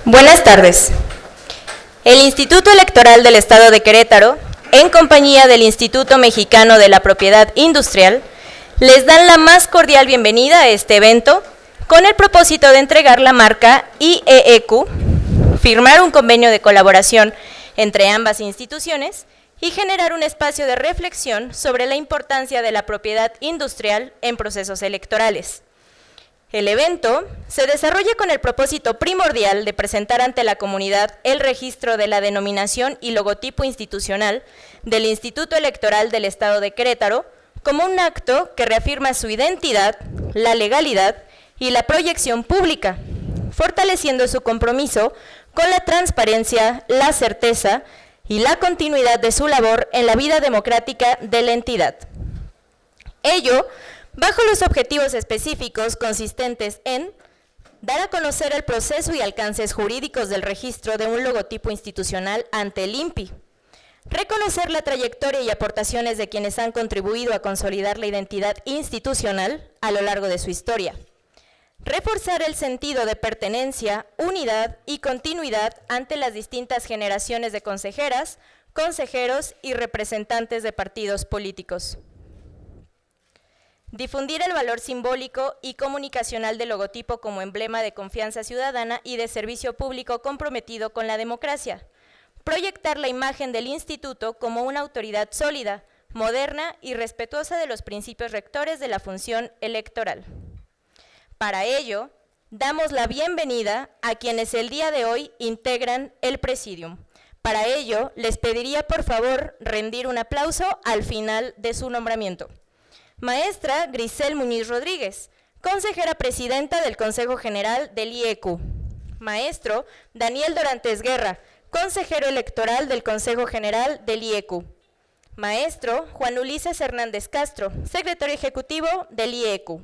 Buenas tardes. El Instituto Electoral del Estado de Querétaro, en compañía del Instituto Mexicano de la Propiedad Industrial, les dan la más cordial bienvenida a este evento con el propósito de entregar la marca IEEQ, firmar un convenio de colaboración entre ambas instituciones y generar un espacio de reflexión sobre la importancia de la propiedad industrial en procesos electorales. El evento se desarrolla con el propósito primordial de presentar ante la comunidad el registro de la denominación y logotipo institucional del Instituto Electoral del Estado de Querétaro como un acto que reafirma su identidad, la legalidad y la proyección pública, fortaleciendo su compromiso con la transparencia, la certeza y la continuidad de su labor en la vida democrática de la entidad. Ello bajo los objetivos específicos consistentes en dar a conocer el proceso y alcances jurídicos del registro de un logotipo institucional ante el INPI, reconocer la trayectoria y aportaciones de quienes han contribuido a consolidar la identidad institucional a lo largo de su historia, reforzar el sentido de pertenencia, unidad y continuidad ante las distintas generaciones de consejeras, consejeros y representantes de partidos políticos. Difundir el valor simbólico y comunicacional del logotipo como emblema de confianza ciudadana y de servicio público comprometido con la democracia. Proyectar la imagen del instituto como una autoridad sólida, moderna y respetuosa de los principios rectores de la función electoral. Para ello, damos la bienvenida a quienes el día de hoy integran el Presidium. Para ello, les pediría por favor rendir un aplauso al final de su nombramiento. Maestra Grisel Muñiz Rodríguez, consejera presidenta del Consejo General del IEQ. Maestro Daniel Dorantes Guerra, consejero electoral del Consejo General del IEQ. Maestro Juan Ulises Hernández Castro, secretario ejecutivo del IEQ.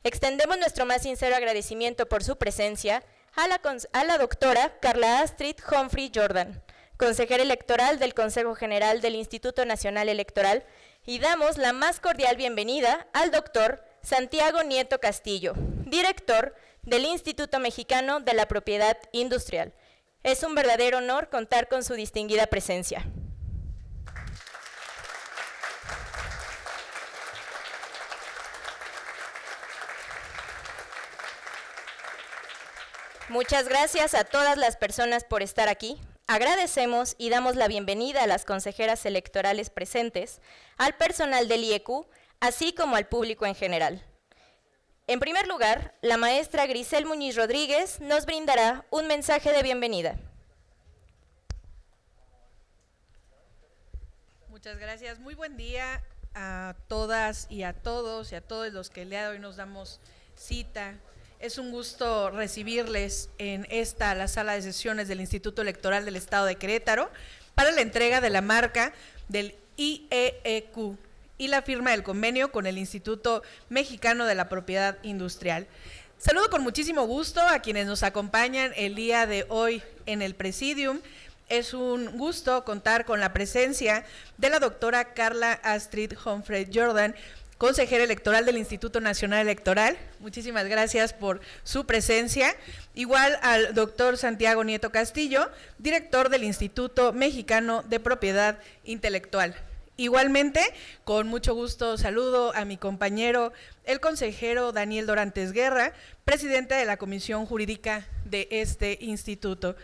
Extendemos nuestro más sincero agradecimiento por su presencia a la doctora Carla Astrid Humphrey Jordan, consejera electoral del Consejo General del Instituto Nacional Electoral, y damos la más cordial bienvenida al doctor Santiago Nieto Castillo, director del Instituto Mexicano de la Propiedad Industrial. Es un verdadero honor contar con su distinguida presencia. Muchas gracias a todas las personas por estar aquí. Agradecemos y damos la bienvenida a las consejeras electorales presentes, al personal del IEQ, así como al público en general. En primer lugar, la maestra Grisel Muñiz Rodríguez nos brindará un mensaje de bienvenida. Muchas gracias. Muy buen día a todas y a todos los que el día de hoy nos damos cita. Es un gusto recibirles en la sala de sesiones del Instituto Electoral del Estado de Querétaro para la entrega de la marca del IEEQ y la firma del convenio con el Instituto Mexicano de la Propiedad Industrial. Saludo con muchísimo gusto a quienes nos acompañan el día de hoy en el Presidium. Es un gusto contar con la presencia de la doctora Carla Astrid Humphrey Jordan, consejera electoral del Instituto Nacional Electoral. Muchísimas gracias por su presencia. Igual al doctor Santiago Nieto Castillo, director del Instituto Mexicano de Propiedad Intelectual. Igualmente, con mucho gusto saludo a mi compañero, el consejero Daniel Dorantes Guerra, presidente de la Comisión Jurídica de este instituto.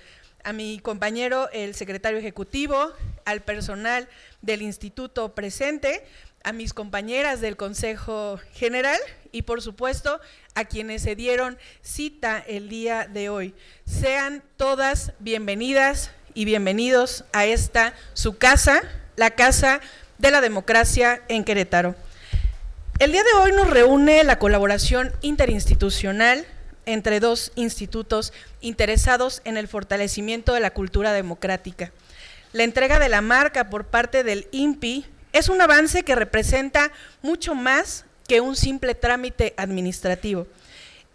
A mi compañero, el secretario ejecutivo, al personal del instituto presente, a mis compañeras del Consejo General y, por supuesto, a quienes se dieron cita el día de hoy. Sean todas bienvenidas y bienvenidos a esta, su casa, la Casa de la Democracia en Querétaro. El día de hoy nos reúne la colaboración interinstitucional entre dos institutos interesados en el fortalecimiento de la cultura democrática. La entrega de la marca por parte del INPI es un avance que representa mucho más que un simple trámite administrativo.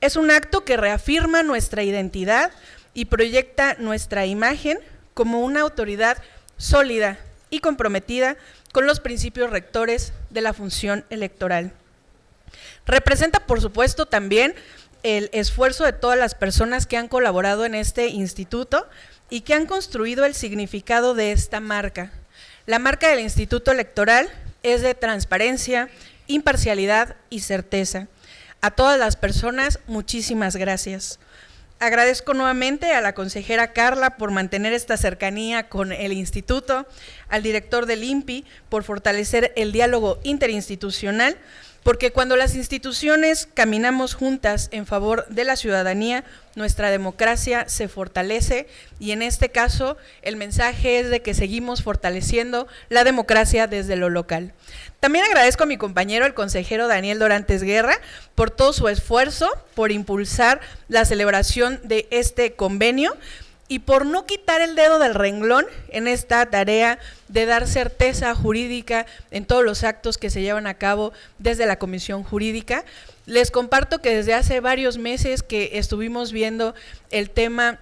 Es un acto que reafirma nuestra identidad y proyecta nuestra imagen como una autoridad sólida y comprometida con los principios rectores de la función electoral. Representa, por supuesto, también el esfuerzo de todas las personas que han colaborado en este instituto y que han construido el significado de esta marca. La marca del Instituto Electoral es de transparencia, imparcialidad y certeza. A todas las personas, muchísimas gracias. Agradezco nuevamente a la consejera Carla por mantener esta cercanía con el instituto, al director del INPI por fortalecer el diálogo interinstitucional, porque cuando las instituciones caminamos juntas en favor de la ciudadanía, nuestra democracia se fortalece y en este caso el mensaje es de que seguimos fortaleciendo la democracia desde lo local. También agradezco a mi compañero, el consejero Daniel Dorantes Guerra, por todo su esfuerzo, por impulsar la celebración de este convenio y por no quitar el dedo del renglón en esta tarea de dar certeza jurídica en todos los actos que se llevan a cabo desde la Comisión Jurídica. Les comparto que desde hace varios meses que estuvimos viendo el tema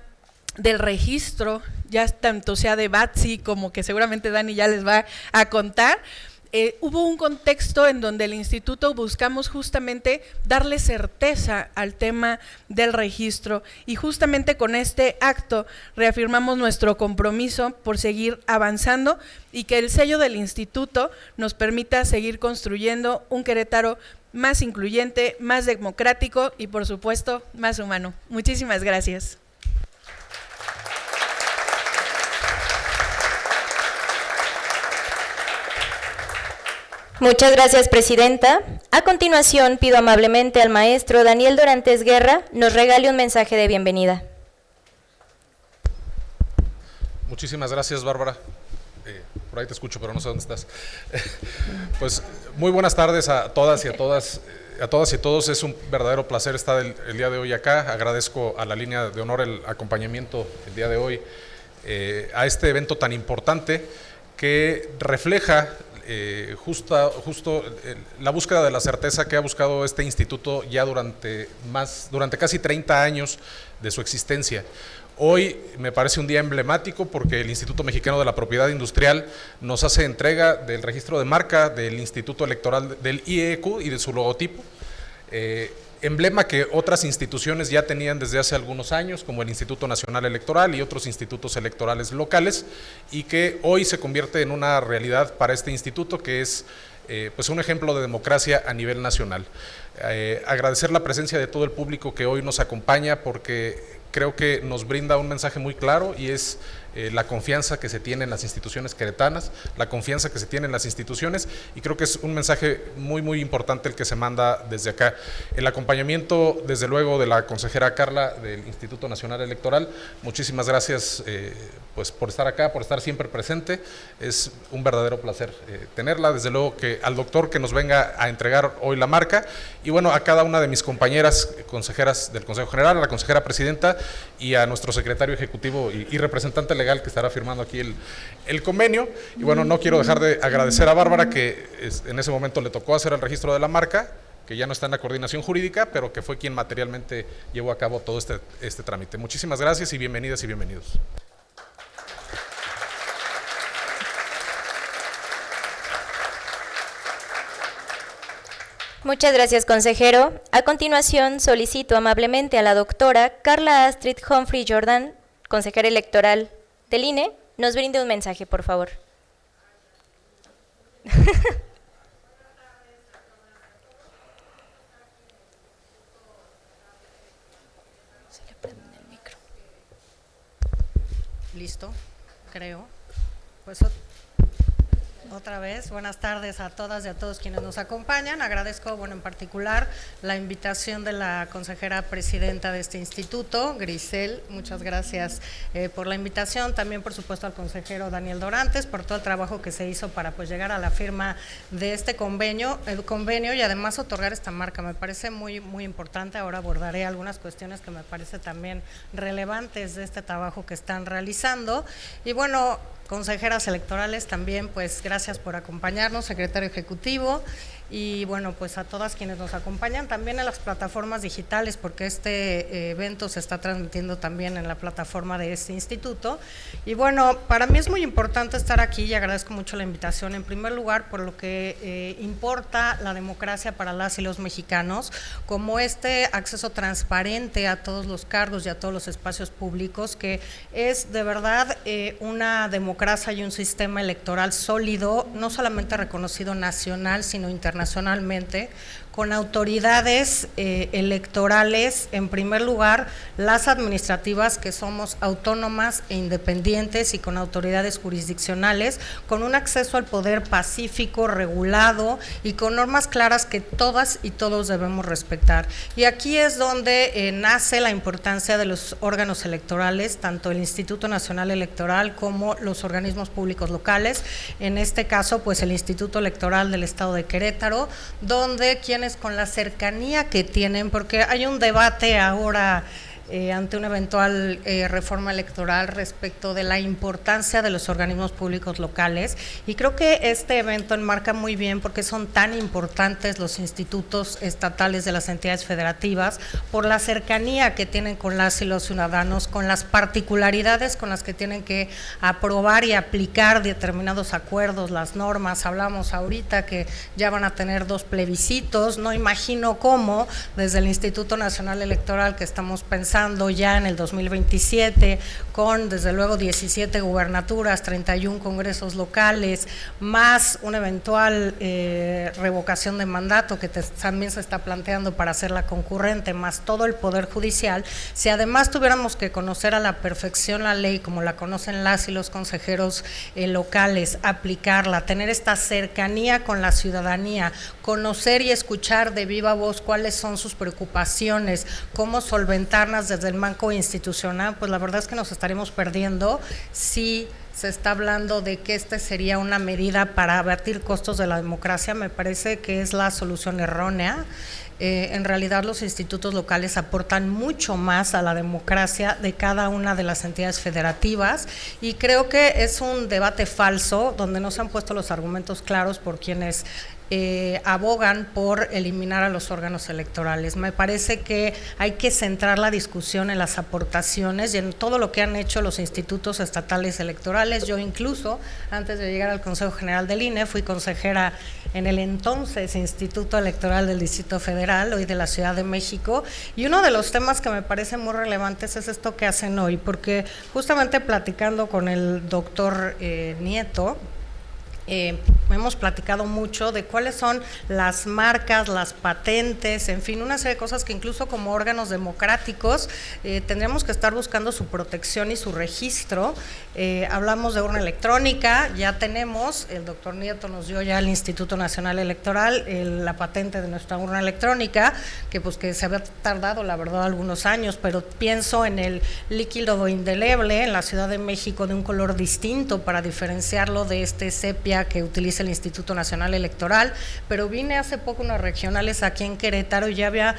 del registro, ya tanto sea de BATSI como que seguramente Dani ya les va a contar. Hubo un contexto en donde el instituto buscamos justamente darle certeza al tema del registro y justamente con este acto reafirmamos nuestro compromiso por seguir avanzando y que el sello del instituto nos permita seguir construyendo un Querétaro más incluyente, más democrático y por supuesto más humano. Muchísimas gracias. Muchas gracias, presidenta. A continuación, pido amablemente al maestro Daniel Dorantes Guerra nos regale un mensaje de bienvenida. Muchísimas gracias, Bárbara. Por ahí te escucho, pero no sé dónde estás. Pues muy buenas tardes a todas y a todos. Es un verdadero placer estar el día de hoy acá. Agradezco a la línea de honor el acompañamiento el día de hoy a este evento tan importante que refleja justo la búsqueda de la certeza que ha buscado este instituto ya durante casi 30 años de su existencia. Hoy me parece un día emblemático porque el Instituto Mexicano de la Propiedad Industrial nos hace entrega del registro de marca del Instituto Electoral del IEQ y de su logotipo, emblema que otras instituciones ya tenían desde hace algunos años, como el Instituto Nacional Electoral y otros institutos electorales locales, y que hoy se convierte en una realidad para este instituto que es pues un ejemplo de democracia a nivel nacional. Agradecer la presencia de todo el público que hoy nos acompaña porque creo que nos brinda un mensaje muy claro y es la confianza que se tiene en las instituciones queretanas, la confianza que se tiene en las instituciones y creo que es un mensaje muy importante el que se manda desde acá. El acompañamiento desde luego de la consejera Carla del Instituto Nacional Electoral, muchísimas gracias pues por estar acá, por estar siempre presente, es un verdadero placer tenerla, desde luego que al doctor que nos venga a entregar hoy la marca y bueno a cada una de mis compañeras consejeras del Consejo General, a la consejera presidenta y a nuestro secretario ejecutivo y representante legal que estará firmando aquí el convenio. Y bueno, no quiero dejar de agradecer a Bárbara que en ese momento le tocó hacer el registro de la marca, que ya no está en la coordinación jurídica, pero que fue quien materialmente llevó a cabo todo este trámite. Muchísimas gracias y bienvenidas y bienvenidos. Muchas gracias, consejero. A continuación, solicito amablemente a la doctora Carla Astrid Humphrey Jordan, consejera electoral del INE, nos brinde un mensaje, por favor. Se le prende el micro. Listo, creo. Pues otra vez, buenas tardes a todas y a todos quienes nos acompañan. Agradezco, bueno, en particular la invitación de la consejera presidenta de este instituto, Grisel. Muchas gracias por la invitación. También, por supuesto, al consejero Daniel Dorantes por todo el trabajo que se hizo para pues llegar a la firma de este convenio y además otorgar esta marca. Me parece muy importante. Ahora abordaré algunas cuestiones que me parece también relevantes de este trabajo que están realizando. Y bueno, consejeras electorales también, pues gracias por acompañarnos, secretario ejecutivo, y bueno, pues a todas quienes nos acompañan también en las plataformas digitales, porque este evento se está transmitiendo también en la plataforma de este instituto. Y bueno, para mí es muy importante estar aquí y agradezco mucho la invitación, en primer lugar por lo que importa la democracia para las y los mexicanos, como este acceso transparente a todos los cargos y a todos los espacios públicos, que es de verdad una democracia y un sistema electoral sólido, no solamente reconocido nacional, sino internacionalmente, con autoridades electorales, en primer lugar, las administrativas, que somos autónomas e independientes, y con autoridades jurisdiccionales, con un acceso al poder pacífico, regulado y con normas claras que todas y todos debemos respetar. Y aquí es donde nace la importancia de los órganos electorales, tanto el Instituto Nacional Electoral como los organismos públicos locales, en este caso pues el Instituto Electoral del Estado de Querétaro, donde quienes con la cercanía que tienen, porque hay un debate ahora ante una eventual reforma electoral respecto de la importancia de los organismos públicos locales, y creo que este evento enmarca muy bien porque son tan importantes los institutos estatales de las entidades federativas por la cercanía que tienen con las y los ciudadanos, con las particularidades con las que tienen que aprobar y aplicar determinados acuerdos, las normas. Hablamos ahorita que ya van a tener 2 plebiscitos, no imagino cómo desde el Instituto Nacional Electoral, que estamos pensando ya en el 2027, con desde luego 17 gubernaturas, 31 congresos locales, más una eventual revocación de mandato que también se está planteando para hacerla concurrente, más todo el Poder Judicial. Si además tuviéramos que conocer a la perfección la ley como la conocen las y los consejeros locales, aplicarla, tener esta cercanía con la ciudadanía, conocer y escuchar de viva voz cuáles son sus preocupaciones, cómo solventarlas desde el marco institucional, pues la verdad es que nos estaremos perdiendo si se está hablando de que esta sería una medida para abatir costos de la democracia. Me parece que es la solución errónea. En realidad los institutos locales aportan mucho más a la democracia de cada una de las entidades federativas, y creo que es un debate falso donde no se han puesto los argumentos claros por quienes abogan por eliminar a los órganos electorales. Me parece que hay que centrar la discusión en las aportaciones y en todo lo que han hecho los institutos estatales electorales. Yo incluso, antes de llegar al Consejo General del INE, fui consejera en el entonces Instituto Electoral del Distrito Federal, hoy de la Ciudad de México, y uno de los temas que me parece muy relevantes es esto que hacen hoy, porque justamente platicando con el doctor Nieto, hemos platicado mucho de cuáles son las marcas, las patentes, en fin, una serie de cosas que incluso como órganos democráticos tendríamos que estar buscando su protección y su registro. Hablamos de urna electrónica, ya tenemos, el doctor Nieto nos dio ya al Instituto Nacional Electoral la patente de nuestra urna electrónica, que pues que se había tardado la verdad algunos años, pero pienso en el líquido indeleble en la Ciudad de México de un color distinto para diferenciarlo de este sepia que utiliza el Instituto Nacional Electoral, pero vine hace poco unos regionales aquí en Querétaro y ya había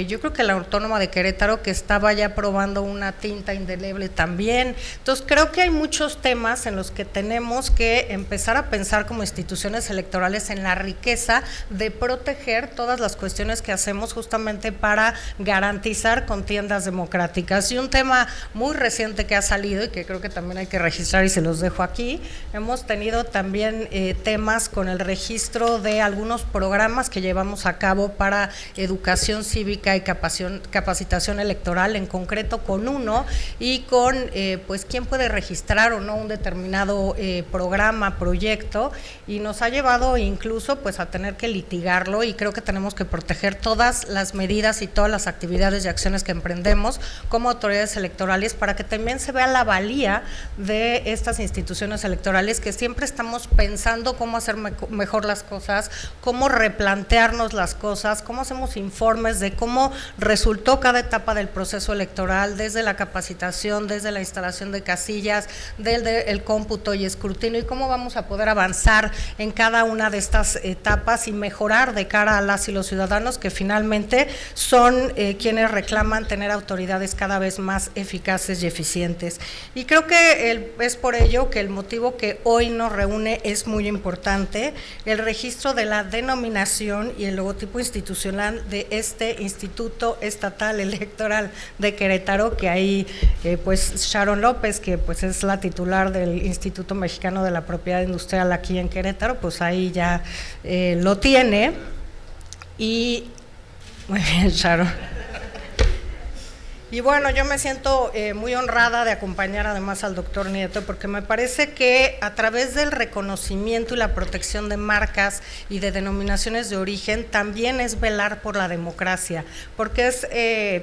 yo creo que la Autónoma de Querétaro que estaba ya probando una tinta indeleble también. Entonces creo que hay muchos temas en los que tenemos que empezar a pensar como instituciones electorales en la riqueza de proteger todas las cuestiones que hacemos justamente para garantizar contiendas democráticas. Y un tema muy reciente que ha salido y que creo que también hay que registrar y se los dejo aquí, hemos tenido también temas con el registro de algunos programas que llevamos a cabo para educación cívica y capacitación electoral, en concreto con uno y con pues quién puede registrar o no un determinado programa, proyecto, y nos ha llevado incluso pues a tener que litigarlo, y creo que tenemos que proteger todas las medidas y todas las actividades y acciones que emprendemos como autoridades electorales para que también se vea la valía de estas instituciones electorales, que siempre estamos pensando cómo hacer mejor las cosas, cómo replantearnos las cosas, cómo hacemos informes de cómo resultó cada etapa del proceso electoral, desde la capacitación, desde la instalación de casillas, desde el cómputo y escrutinio, y cómo vamos a poder avanzar en cada una de estas etapas y mejorar de cara a las y los ciudadanos, que finalmente son quienes reclaman tener autoridades cada vez más eficaces y eficientes. Y creo que es por ello que el motivo que hoy nos reúne es muy importante: el registro de la denominación y el logotipo institucional de este Instituto Estatal Electoral de Querétaro, que ahí pues Sharon López, que pues es la titular del Instituto Mexicano de la Propiedad Industrial aquí en Querétaro, pues ahí ya lo tiene. Y muy bien, Sharon. Y bueno, yo me siento muy honrada de acompañar además al doctor Nieto, porque me parece que a través del reconocimiento y la protección de marcas y de denominaciones de origen también es velar por la democracia, porque es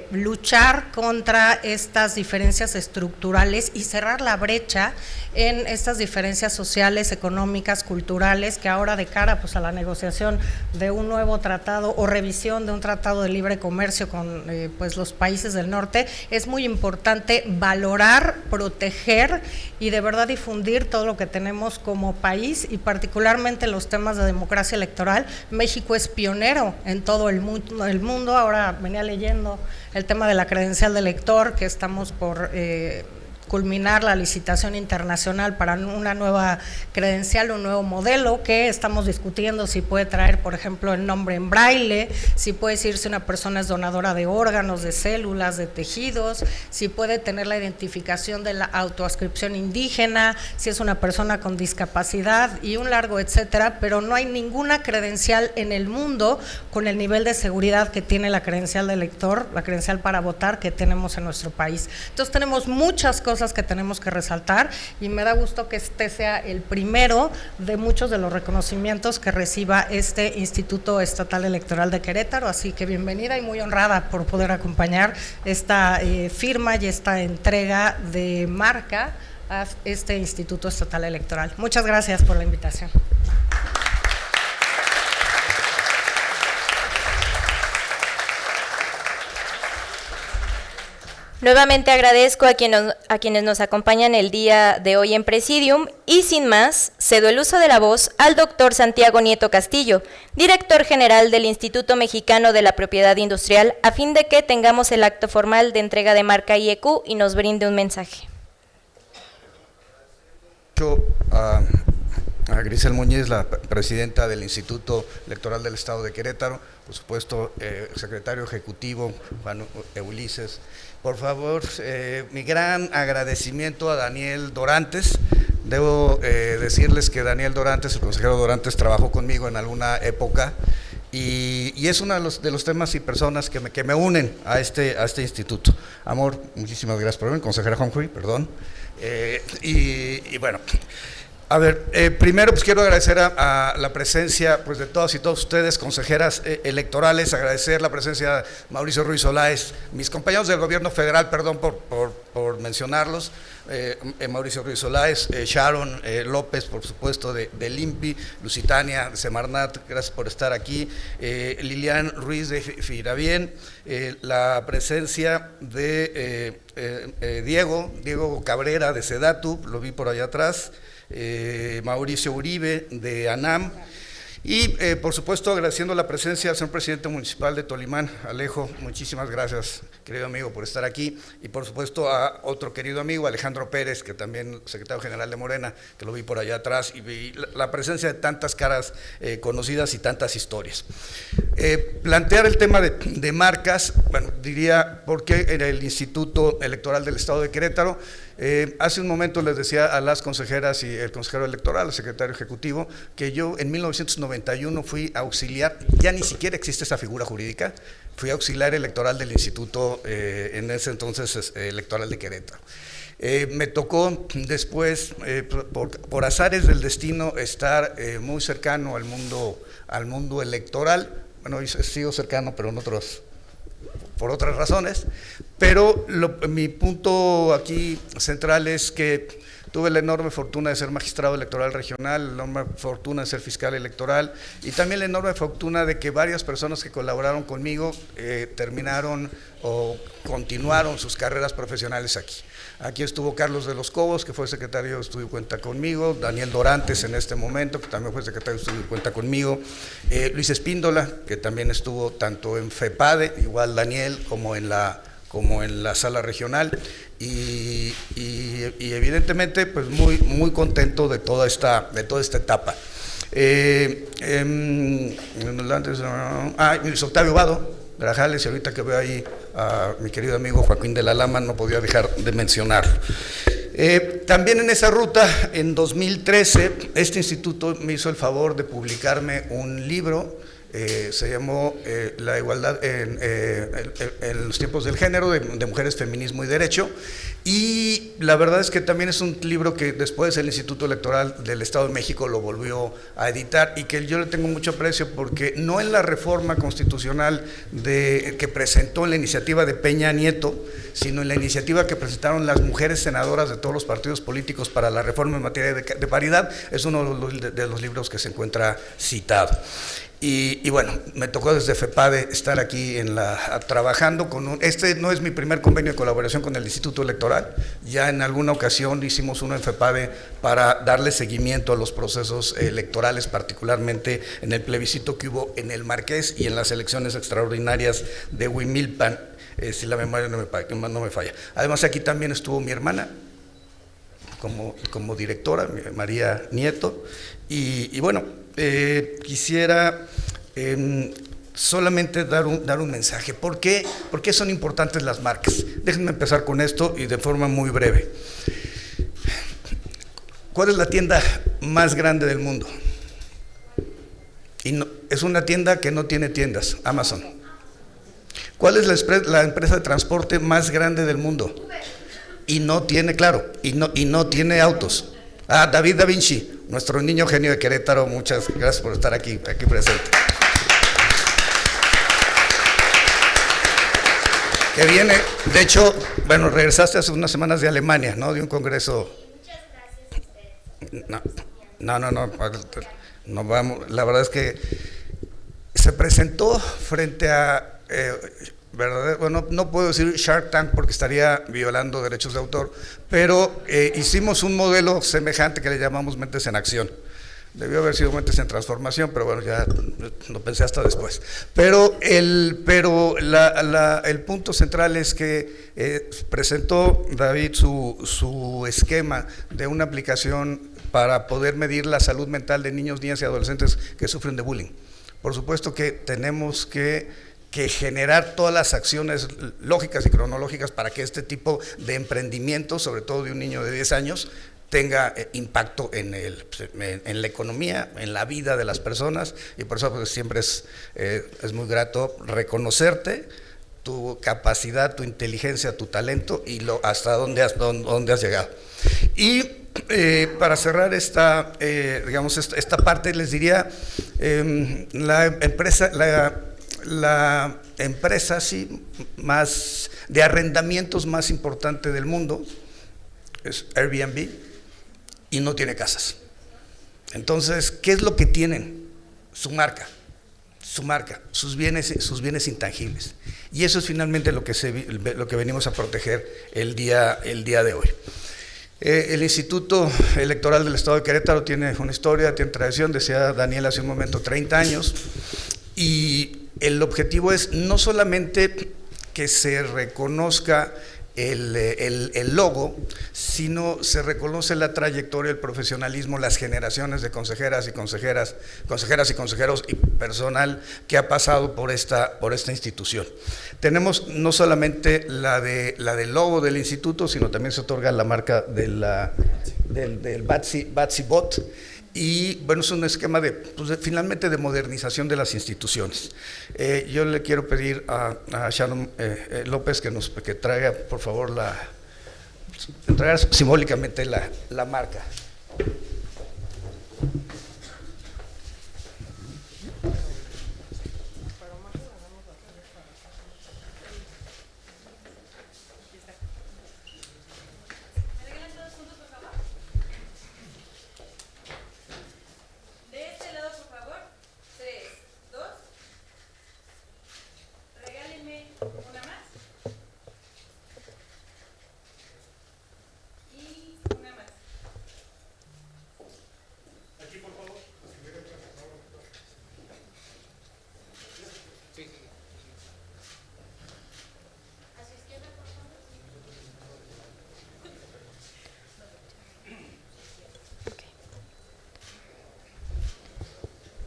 luchar contra estas diferencias estructurales y cerrar la brecha en estas diferencias sociales, económicas, culturales, que ahora de cara pues a la negociación de un nuevo tratado o revisión de un tratado de libre comercio con pues los países del norte, es muy importante valorar, proteger y de verdad difundir todo lo que tenemos como país, y particularmente los temas de democracia electoral. México es pionero en todo el mundo. Ahora venía leyendo el tema de la credencial de elector, que estamos por culminar la licitación internacional para una nueva credencial, un nuevo modelo que estamos discutiendo si puede traer, por ejemplo, el nombre en braille, si puede decir si una persona es donadora de órganos, de células, de tejidos, si puede tener la identificación de la autoascripción indígena, si es una persona con discapacidad y un largo etcétera, pero no hay ninguna credencial en el mundo con el nivel de seguridad que tiene la credencial de elector, la credencial para votar que tenemos en nuestro país. Entonces tenemos muchas cosas que tenemos que resaltar, y me da gusto que este sea el primero de muchos de los reconocimientos que reciba este Instituto Estatal Electoral de Querétaro, así que bienvenida y muy honrada por poder acompañar esta firma y esta entrega de marca a este Instituto Estatal Electoral. Muchas gracias por la invitación. Nuevamente agradezco a quienes nos acompañan el día de hoy en Presidium, y sin más, cedo el uso de la voz al doctor Santiago Nieto Castillo, director general del Instituto Mexicano de la Propiedad Industrial, a fin de que tengamos el acto formal de entrega de marca IEQ y nos brinde un mensaje. A Grisel Muñiz, la presidenta del Instituto Electoral del Estado de Querétaro, por supuesto, secretario ejecutivo Juan Ulises. Por favor, mi gran agradecimiento a Daniel Dorantes. Debo decirles que Daniel Dorantes, el consejero Dorantes, trabajó conmigo en alguna época y es uno de los temas y personas que me unen a este instituto. Amor, muchísimas gracias por venir, consejera Humphrey, perdón. Y bueno, a ver, primero pues quiero agradecer a la presencia pues de todas y todos ustedes, consejeras electorales, agradecer la presencia de Mauricio Ruiz Olaez, mis compañeros del gobierno federal, perdón por mencionarlos, Mauricio Ruiz Olaez, Sharon López, por supuesto, del INPI, Lusitania, Semarnat, gracias por estar aquí, Lilian Ruiz de Firabien, la presencia de Diego Cabrera de Sedatu, lo vi por allá atrás, Mauricio Uribe de ANAM, y por supuesto agradeciendo la presencia del señor presidente municipal de Tolimán, Alejo, muchísimas gracias, querido amigo, por estar aquí, y por supuesto a otro querido amigo, Alejandro Pérez, que también secretario general de Morena, que lo vi por allá atrás, y vi la presencia de tantas caras conocidas y tantas historias. Plantear el tema de marcas, bueno, diría, ¿por qué en el Instituto Electoral del Estado de Querétaro? Hace un momento les decía a las consejeras y el consejero electoral, el secretario ejecutivo, que yo en 1991 fui auxiliar, ya ni siquiera existe esa figura jurídica, fui auxiliar electoral del Instituto, en ese entonces electoral de Querétaro. Me tocó después, por azares del destino, estar muy cercano al mundo electoral. Bueno, sigo cercano, pero por otras razones, pero mi punto aquí central es que Tuve la enorme fortuna de ser magistrado electoral regional, la enorme fortuna de ser fiscal electoral y también la enorme fortuna de que varias personas que colaboraron conmigo terminaron o continuaron sus carreras profesionales aquí. Aquí estuvo Carlos de los Cobos, que fue secretario de Estudio y Cuenta conmigo, Daniel Dorantes en este momento, que también fue secretario de Estudio y Cuenta conmigo, Luis Espíndola, que también estuvo tanto en FEPADE, igual Daniel, como en la sala regional, y evidentemente pues muy contento de toda esta etapa. Luis Octavio Vado, Grajales, y ahorita que veo ahí a mi querido amigo Joaquín de la Lama, no podía dejar de mencionarlo. También en esa ruta, en 2013, este instituto me hizo el favor de publicarme un libro, se llamó La igualdad en los tiempos del género, de mujeres, feminismo y derecho, y la verdad es que también es un libro que después el Instituto Electoral del Estado de México lo volvió a editar y que yo le tengo mucho aprecio porque no en la reforma constitucional que presentó en la iniciativa de Peña Nieto, sino en la iniciativa que presentaron las mujeres senadoras de todos los partidos políticos para la reforma en materia de paridad, es uno de los libros que se encuentra citado. Y bueno, me tocó desde FEPADE estar aquí trabajando con este no es mi primer convenio de colaboración con el Instituto Electoral, ya en alguna ocasión hicimos uno en FEPADE para darle seguimiento a los procesos electorales, particularmente en el plebiscito que hubo en el Marqués y en las elecciones extraordinarias de Huimilpan, si la memoria no me falla. Además aquí también estuvo mi hermana como directora, María Nieto, y bueno, quisiera solamente dar un mensaje. ¿Por qué son importantes las marcas? Déjenme empezar con esto y de forma muy breve. ¿Cuál es la tienda más grande del mundo? Y no, es una tienda que no tiene tiendas, Amazon. ¿Cuál es la empresa de transporte más grande del mundo? Y no tiene, claro, y no tiene autos. David Da Vinci, nuestro niño genio de Querétaro, muchas gracias por estar aquí presente. Que viene, de hecho, bueno, regresaste hace unas semanas de Alemania, ¿no? De un congreso. Muchas gracias. No vamos, la verdad es que se presentó frente a, bueno, no puedo decir Shark Tank porque estaría violando derechos de autor, pero hicimos un modelo semejante que le llamamos Mentes en Acción. Debió haber sido Mentes en Transformación, pero bueno, ya lo pensé hasta después. Pero el punto central es que presentó David su esquema de una aplicación para poder medir la salud mental de niños, niñas y adolescentes que sufren de bullying. Por supuesto que tenemos que generar todas las acciones lógicas y cronológicas para que este tipo de emprendimiento, sobre todo de un niño de 10 años, tenga impacto en la economía, en la vida de las personas, y por eso pues, siempre es muy grato reconocerte, tu capacidad, tu inteligencia, tu talento y hasta dónde has llegado. Y para cerrar esta parte, les diría, la empresa sí, más de arrendamientos más importante del mundo es Airbnb y no tiene casas. Entonces, ¿qué es lo que tienen? Su marca, sus bienes intangibles. Y eso es finalmente lo que venimos a proteger el día de hoy. El Instituto Electoral del Estado de Querétaro tiene una historia, tiene tradición, decía Daniel hace un momento, 30 años, y el objetivo es no solamente que se reconozca el logo, sino se reconoce la trayectoria, el profesionalismo, las generaciones de consejeras y consejeros y personal que ha pasado por esta institución. Tenemos no solamente la del logo del instituto, sino también se otorga la marca del Batsy Bot. Y bueno, es un esquema finalmente de modernización de las instituciones. Yo le quiero pedir a Sharon López que traiga, por favor, entregar simbólicamente la marca.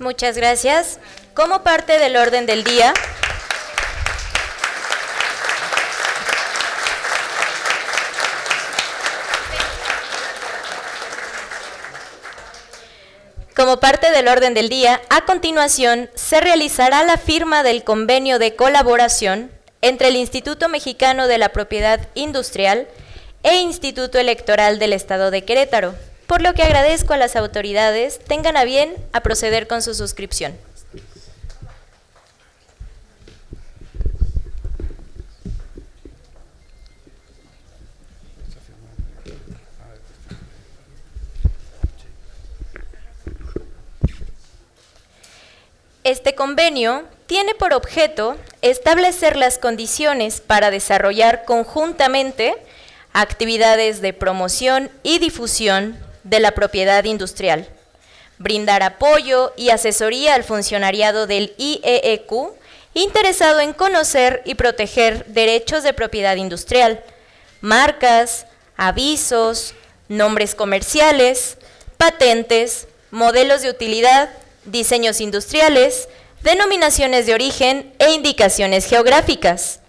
Muchas gracias. Como parte del orden del día, a continuación se realizará la firma del convenio de colaboración entre el Instituto Mexicano de la Propiedad Industrial e Instituto Electoral del Estado de Querétaro, por lo que agradezco a las autoridades tengan a bien a proceder con su suscripción. Este convenio tiene por objeto establecer las condiciones para desarrollar conjuntamente actividades de promoción y difusión de la propiedad industrial, brindar apoyo y asesoría al funcionariado del IEEQ interesado en conocer y proteger derechos de propiedad industrial, marcas, avisos, nombres comerciales, patentes, modelos de utilidad, diseños industriales, denominaciones de origen e indicaciones geográficas,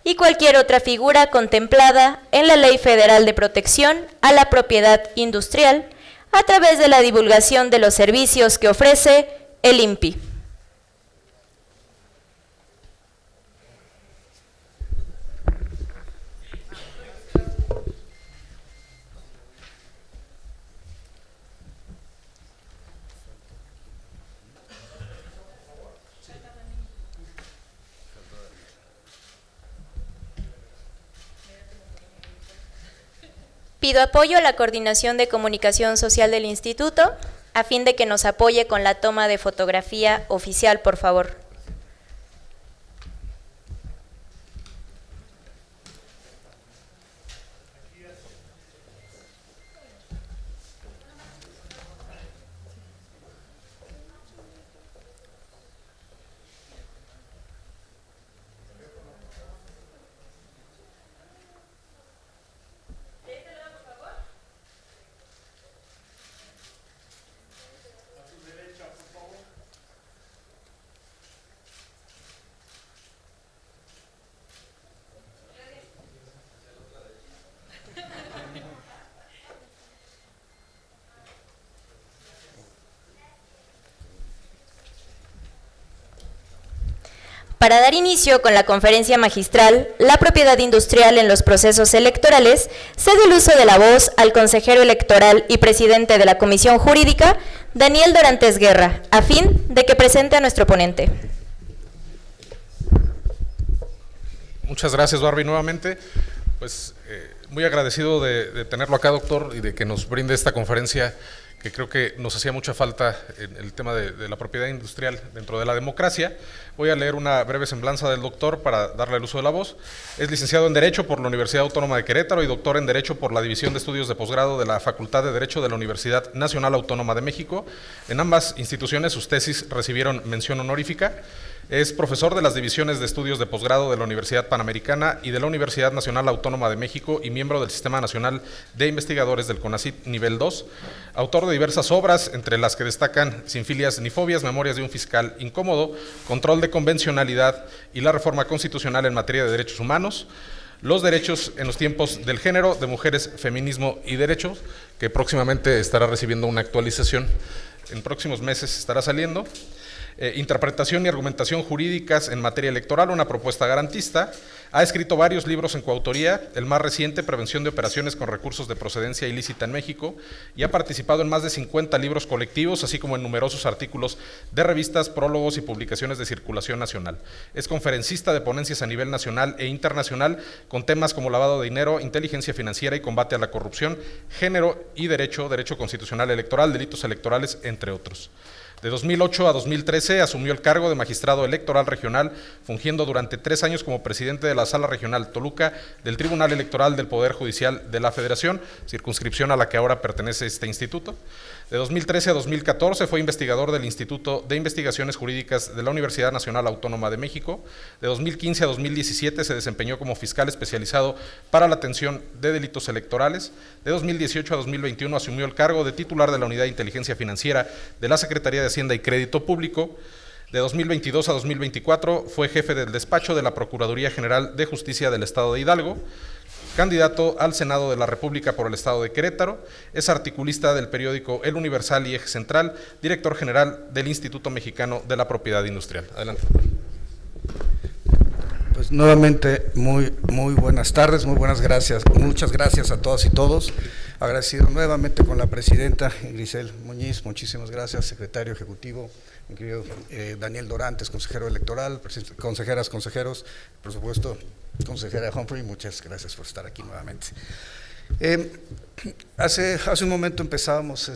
y cualquier otra figura contemplada en la Ley Federal de Protección a la Propiedad Industrial a través de la divulgación de los servicios que ofrece el INPI. Pido apoyo a la Coordinación de Comunicación Social del Instituto, a fin de que nos apoye con la toma de fotografía oficial, por favor. Para dar inicio con la conferencia magistral, La propiedad industrial en los procesos electorales, cedo el uso de la voz al consejero electoral y presidente de la Comisión Jurídica, Daniel Dorantes Guerra, a fin de que presente a nuestro ponente. Muchas gracias, Barbie, nuevamente. Pues muy agradecido de tenerlo acá, doctor, y de que nos brinde esta conferencia que creo que nos hacía mucha falta en el tema de la propiedad industrial dentro de la democracia. Voy a leer una breve semblanza del doctor para darle el uso de la voz. Es licenciado en Derecho por la Universidad Autónoma de Querétaro y doctor en Derecho por la División de Estudios de Posgrado de la Facultad de Derecho de la Universidad Nacional Autónoma de México. En ambas instituciones sus tesis recibieron mención honorífica. Es profesor de las Divisiones de Estudios de Posgrado de la Universidad Panamericana y de la Universidad Nacional Autónoma de México y miembro del Sistema Nacional de Investigadores del CONACYT Nivel 2. Autor de diversas obras, entre las que destacan Sin filias ni fobias, Memorias de un fiscal incómodo, Control de convencionalidad y la reforma constitucional en materia de derechos humanos, Los derechos en los tiempos del género, de mujeres, feminismo y derechos, que próximamente estará recibiendo una actualización, en próximos meses estará saliendo. Interpretación y argumentación jurídicas en materia electoral, una propuesta garantista. Ha escrito varios libros en coautoría, el más reciente, Prevención de operaciones con recursos de procedencia ilícita en México, y ha participado en más de 50 libros colectivos, así como en numerosos artículos de revistas, prólogos y publicaciones de circulación nacional. Es conferencista de ponencias a nivel nacional e internacional con temas como lavado de dinero, inteligencia financiera y combate a la corrupción, género y derecho constitucional electoral, delitos electorales, entre otros. De 2008 a 2013 asumió el cargo de magistrado electoral regional, fungiendo durante 3 años como presidente de la Sala Regional Toluca del Tribunal Electoral del Poder Judicial de la Federación, circunscripción a la que ahora pertenece este instituto. De 2013 a 2014 fue investigador del Instituto de Investigaciones Jurídicas de la Universidad Nacional Autónoma de México. De 2015 a 2017 se desempeñó como fiscal especializado para la atención de delitos electorales. De 2018 a 2021 asumió el cargo de titular de la Unidad de Inteligencia Financiera de la Secretaría de Hacienda y Crédito Público. De 2022 a 2024 fue jefe del despacho de la Procuraduría General de Justicia del Estado de Hidalgo, candidato al Senado de la República por el Estado de Querétaro, es articulista del periódico El Universal y Eje Central, director general del Instituto Mexicano de la Propiedad Industrial. Adelante. Pues nuevamente, muy buenas tardes, muy buenas gracias, muchas gracias a todas y todos. Agradecido nuevamente con la presidenta Grisel Muñiz, muchísimas gracias, secretario ejecutivo, mi querido Daniel Dorantes, consejero electoral, consejeras, consejeros, por supuesto, consejera Humphrey, muchas gracias por estar aquí nuevamente. Hace un momento empezábamos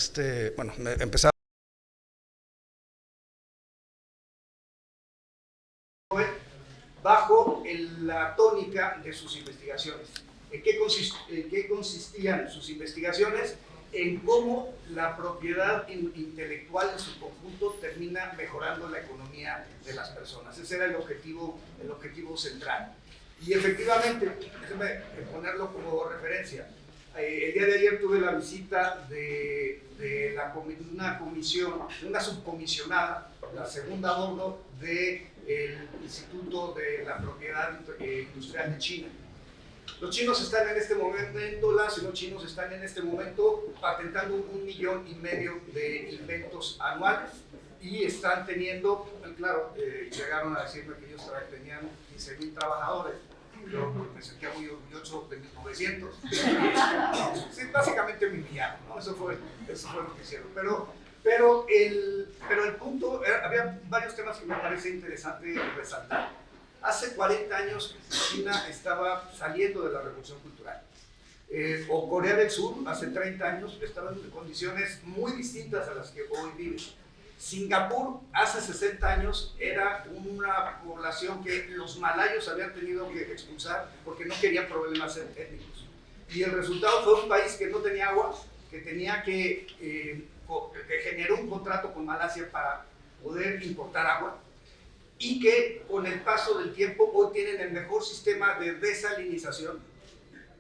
bajo la tónica de sus investigaciones. ¿En qué consistían sus investigaciones? En cómo la propiedad intelectual en su conjunto termina mejorando la economía de las personas. Ese era el objetivo central. Y efectivamente, déjenme ponerlo como referencia. El día de ayer tuve la visita de una subcomisionada, la segunda a bordo del Instituto de la Propiedad Industrial de China. Los chinos están en este momento, las y los chinos están en este momento patentando 1,5 millones de inventos anuales y están teniendo, claro, llegaron a decirme que ellos tenían 15,000 trabajadores. Yo me sentía muy orgulloso de mis 900. Sí, básicamente me enviaron, ¿no? Eso fue lo que hicieron. Pero el punto, había varios temas que me parece interesante resaltar. Hace 40 años China estaba saliendo de la revolución cultural. O Corea del Sur, hace 30 años, estaban en condiciones muy distintas a las que hoy viven. Singapur, hace 60 años, era una población que los malayos habían tenido que expulsar porque no querían problemas étnicos. Y el resultado fue un país que no tenía agua, que tenía que generó un contrato con Malasia para poder importar agua y que con el paso del tiempo hoy tienen el mejor sistema de desalinización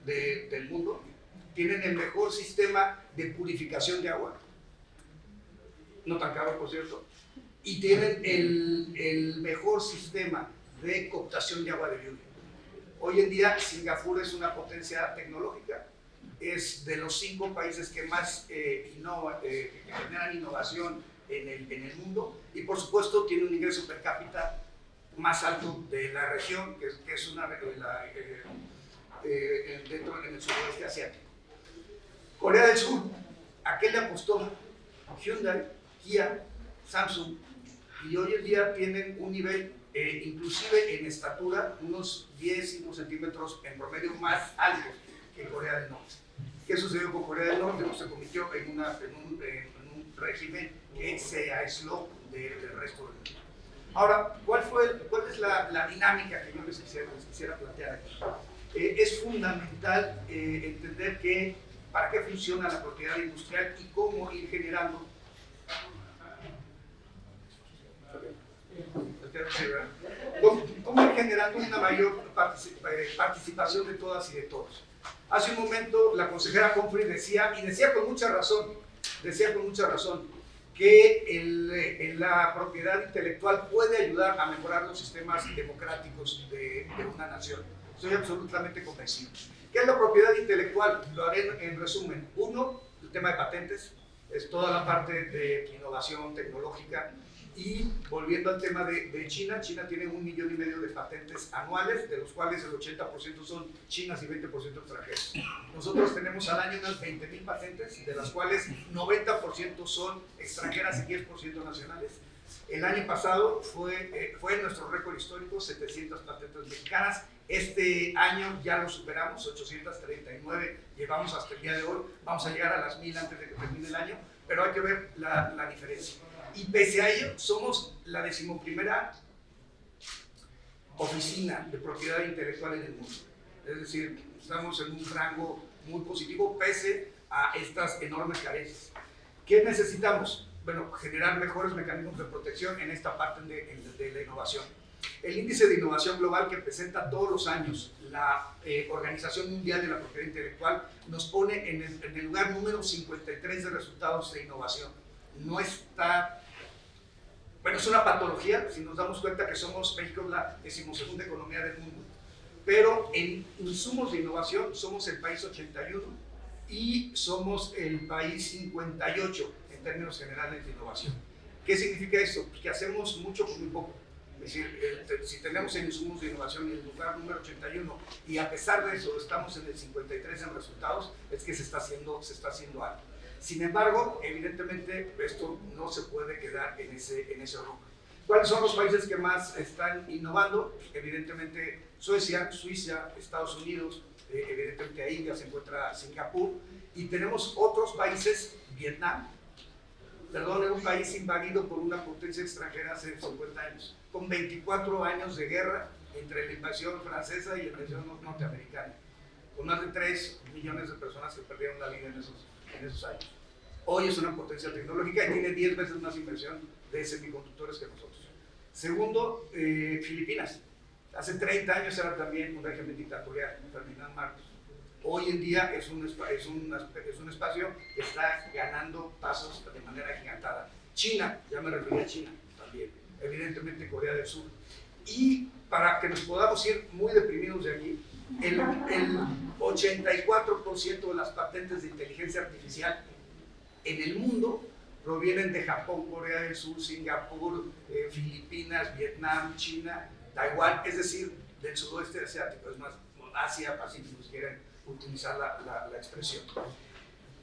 del mundo, tienen el mejor sistema de purificación de agua, no tan caro por cierto, y tienen el mejor sistema de cooptación de agua de lluvia. Hoy en día Singapur es una potencia tecnológica, es de los 5 países que más generan innovación en el mundo y por supuesto tiene un ingreso per cápita más alto de la región, que es una dentro en el suroeste asiático. Corea del Sur, ¿a qué le apostó? Hyundai, Kia, Samsung, y hoy en día tienen un nivel, inclusive en estatura, unos 10-5 centímetros en promedio más alto que Corea del Norte. ¿Qué sucedió con Corea del Norte? Pues se convirtió en un régimen que se aisló del resto del mundo. Ahora, ¿cuál es la dinámica que yo les quisiera plantear aquí? Es fundamental entender para qué funciona la propiedad industrial y cómo ir generando una mayor participación de todas y de todos. Hace un momento la consejera Humphrey decía con mucha razón, que la propiedad intelectual puede ayudar a mejorar los sistemas democráticos de una nación. Estoy absolutamente convencido. ¿Qué es la propiedad intelectual? Lo haré en resumen. Uno, el tema de patentes, es toda la parte de innovación tecnológica. Y volviendo al tema de China, China tiene 1,5 millones de patentes anuales, de los cuales el 80% son chinas y 20% extranjeros. Nosotros tenemos al año unas 20,000 patentes, de las cuales 90% son extranjeras y 10% nacionales. El año pasado fue nuestro récord histórico, 700 patentes mexicanas. Este año ya lo superamos, 839 llevamos hasta el día de hoy. Vamos a llegar a las 1,000 antes de que termine el año, pero hay que ver la diferencia. Y pese a ello, somos la 11ª oficina de propiedad intelectual en el mundo. Es decir, estamos en un rango muy positivo pese a estas enormes carencias. ¿Qué necesitamos? Bueno, generar mejores mecanismos de protección en esta parte de la innovación. El índice de innovación global que presenta todos los años la Organización Mundial de la Propiedad Intelectual nos pone en el lugar número 53 de resultados de innovación. No está Bueno, es una patología, si nos damos cuenta que México es la 12ª economía del mundo, pero en insumos de innovación somos el país 81 y somos el país 58 en términos generales de innovación. ¿Qué significa esto? Pues que hacemos mucho con muy poco. Es decir, si tenemos en insumos de innovación el lugar número 81 y a pesar de eso estamos en el 53 en resultados, es que se está haciendo algo. Sin embargo, evidentemente esto no se puede quedar en ese rumbo. ¿Cuáles son los países que más están innovando? Evidentemente Suecia, Suiza, Estados Unidos, evidentemente ahí ya se encuentra Singapur, y tenemos otros países, Vietnam, perdón, es un país invadido por una potencia extranjera hace 50 años, con 24 años de guerra entre la invasión francesa y la invasión norteamericana, con más de 3 millones de personas que perdieron la vida en esos años. Hoy es una potencia tecnológica y tiene 10 veces más inversión de semiconductores que nosotros. Segundo, Filipinas. Hace 30 años era también un régimen dictatorial, Ferdinand Marcos. Hoy en día es un espacio que está ganando pasos de manera agigantada. China, ya me referí a China también, evidentemente Corea del Sur. Y para que nos podamos ir muy deprimidos de aquí, el 84% de las patentes de inteligencia artificial en el mundo provienen de Japón, Corea del Sur, Singapur, Filipinas, Vietnam, China, Taiwán, es decir, del sudoeste asiático, es más, Asia, Pacífico, si quieren utilizar la expresión.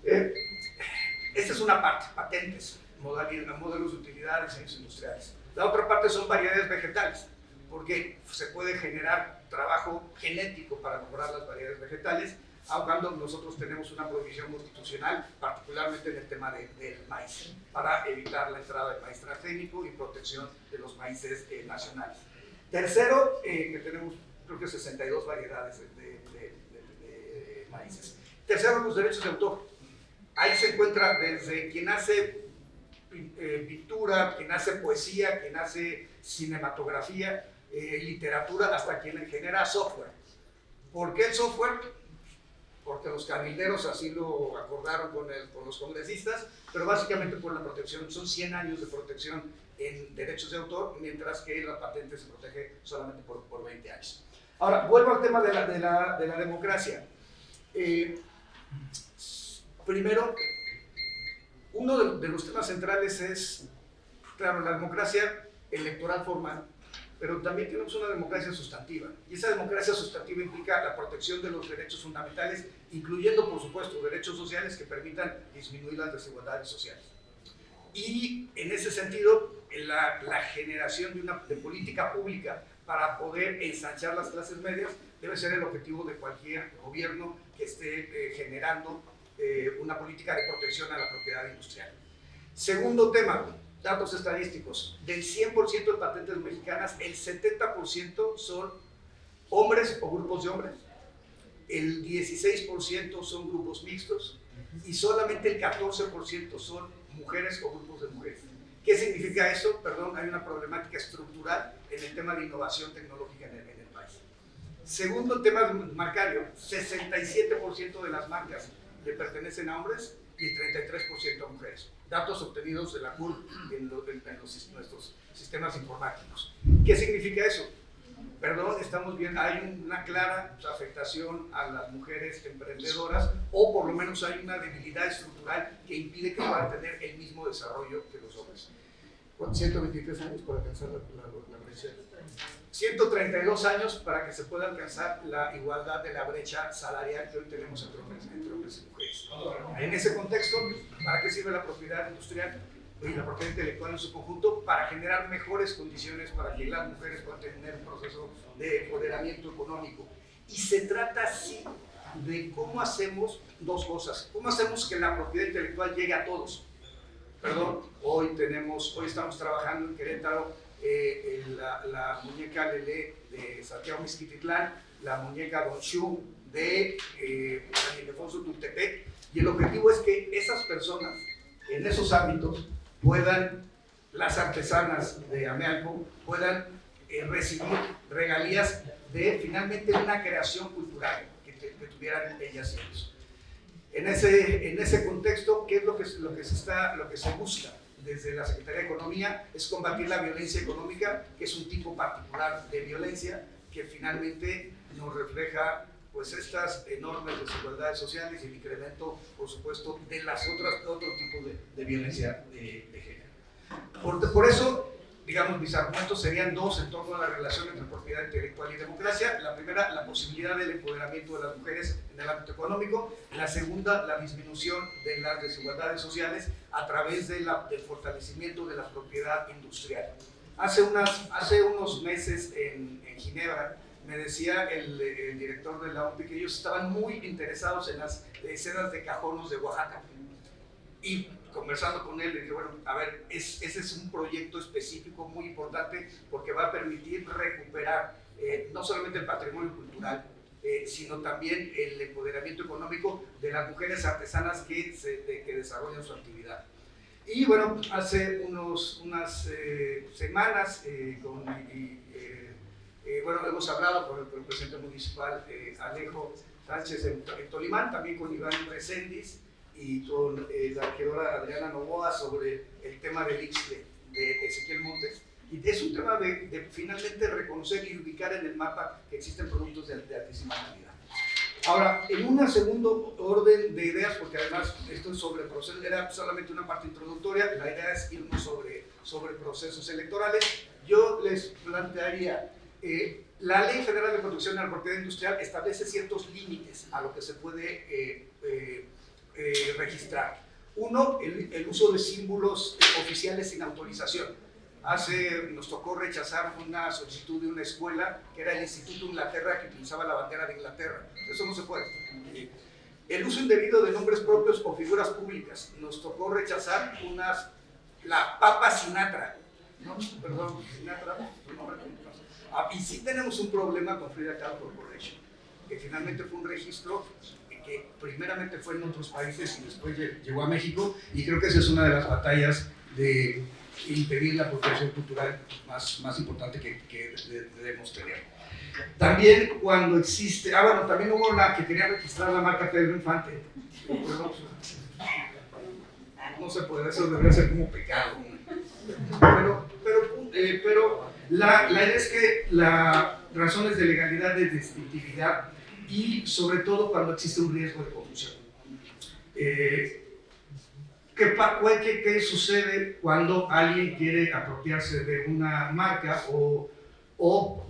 Esta es una parte, patentes, modelos de utilidad, diseños industriales. La otra parte son variedades vegetales, porque se puede generar trabajo genético para mejorar las variedades vegetales, aun cuando nosotros tenemos una prohibición constitucional, particularmente en el tema del maíz, para evitar la entrada de maíz transgénico y protección de los maíces nacionales. Tercero, que tenemos creo que 62 variedades de maíces. Tercero, los derechos de autor. Ahí se encuentra desde quien hace pintura, quien hace poesía, quien hace cinematografía, literatura, hasta quien genera software. ¿Por qué el software? Porque los cabilderos así lo acordaron con los congresistas, pero básicamente por la protección. Son 100 años de protección en derechos de autor, mientras que la patente se protege solamente por 20 años. Ahora, vuelvo al tema de la democracia. Primero, uno de los temas centrales es, claro, la democracia electoral formal, pero también tenemos una democracia sustantiva. Y esa democracia sustantiva implica la protección de los derechos fundamentales, incluyendo, por supuesto, derechos sociales que permitan disminuir las desigualdades sociales. Y en ese sentido, la generación de política pública para poder ensanchar las clases medias debe ser el objetivo de cualquier gobierno que esté generando una política de protección a la propiedad industrial. Segundo tema, datos estadísticos. Del 100% de patentes mexicanas, el 70% son hombres o grupos de hombres, el 16% son grupos mixtos y solamente el 14% son mujeres o grupos de mujeres. ¿Qué significa eso? Perdón, hay una problemática estructural en el tema de innovación tecnológica en el país. Segundo tema marcario, 67% de las marcas le pertenecen a hombres y el 33% a mujeres. Datos obtenidos de la CURP en nuestros sistemas informáticos. ¿Qué significa eso? Perdón, estamos viendo, hay una clara afectación a las mujeres emprendedoras, o por lo menos hay una debilidad estructural que impide que puedan tener el mismo desarrollo que los hombres. 123 años para alcanzar la brecha. 132 años para que se pueda alcanzar la igualdad de la brecha salarial que hoy tenemos entre hombres y mujeres. En ese contexto, ¿para qué sirve la propiedad industrial y la propiedad intelectual en su conjunto? Para generar mejores condiciones para que las mujeres puedan tener un proceso de empoderamiento económico. Y se trata así de cómo hacemos dos cosas. ¿Cómo hacemos que la propiedad intelectual llegue a todos? Perdón, hoy estamos trabajando en Querétaro la muñeca Lelé de Santiago Mixquititlán, la muñeca Don Xu de San Ildefonso Tultepec, y el objetivo es que esas personas en esos ámbitos puedan, las artesanas de Amealco, puedan recibir regalías de finalmente una creación cultural que tuvieran ellas y ellos. En ese contexto, ¿qué es lo que se busca? desde la Secretaría de Economía es combatir la violencia económica, que es un tipo particular de violencia que finalmente nos refleja pues estas enormes desigualdades sociales y el incremento, por supuesto, de otro tipo de violencia de género. Por eso, digamos, mis argumentos serían dos en torno a la relación entre propiedad intelectual y democracia. La primera, la posibilidad del empoderamiento de las mujeres en el ámbito económico. La segunda, la disminución de las desigualdades sociales a través del fortalecimiento de la propiedad industrial. Hace unos meses en Ginebra, me decía el director de la OMPI que ellos estaban muy interesados en las sedas de cajonos de Oaxaca. Y conversando con él, le dije, bueno, a ver, ese es un proyecto específico muy importante porque va a permitir recuperar no solamente el patrimonio cultural, sino también el empoderamiento económico de las mujeres artesanas que desarrollan su actividad. Y bueno, hace unas semanas bueno, hemos hablado con el presidente municipal Alejo Sánchez en Tolimán, también con Iván Reséndiz y con la regidora Adriana Novoa sobre el tema del IXLE de Ezequiel Montes. Y es un tema de finalmente reconocer y ubicar en el mapa que existen productos de altísima calidad. Ahora, en un segundo orden de ideas, porque además esto es sobre procesos, era solamente una parte introductoria, la idea es irnos sobre procesos electorales. Yo les plantearía, la Ley Federal de Protección de la Propiedad Industrial establece ciertos límites a lo que se puede registrar. Uno, el uso de símbolos oficiales sin autorización. Nos tocó rechazar una solicitud de una escuela que era el Instituto de Inglaterra, que utilizaba la bandera de Inglaterra. Eso no se puede. El uso indebido de nombres propios o figuras públicas. Nos tocó rechazar la Papa Sinatra. No, perdón, Sinatra. Y sí tenemos un problema con Frida Kahlo Corporation, que finalmente fue un registro que primeramente fue en otros países y después llegó a México, y creo que esa es una de las batallas de impedir la apropiación cultural más importante que debemos tener. También cuando existe, bueno, también hubo una que quería registrar la marca Pedro Infante. No se puede, eso debería ser como pecado. Pero la idea es que las razones de legalidad, de distintividad y sobre todo cuando existe un riesgo de confusión. ¿Qué sucede cuando alguien quiere apropiarse de una marca o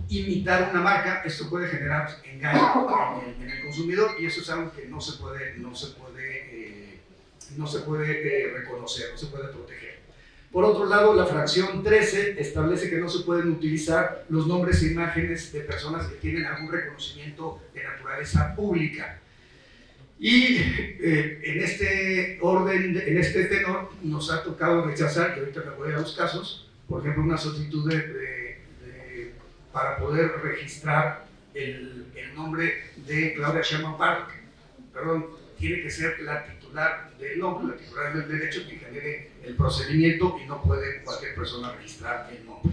imitar una marca? Esto puede generar engaño en el consumidor y eso es algo que no se puede reconocer, no se puede proteger. Por otro lado, la fracción 13 establece que no se pueden utilizar los nombres e imágenes de personas que tienen algún reconocimiento de naturaleza pública. Y en este orden, en este tenor, nos ha tocado rechazar, y ahorita me voy a los casos, por ejemplo, una solicitud para poder registrar el nombre de Claudia Sheinbaum Pardo. Perdón, tiene que ser la titular del nombre, la titular del derecho que genere el procedimiento y no puede cualquier persona registrar el nombre.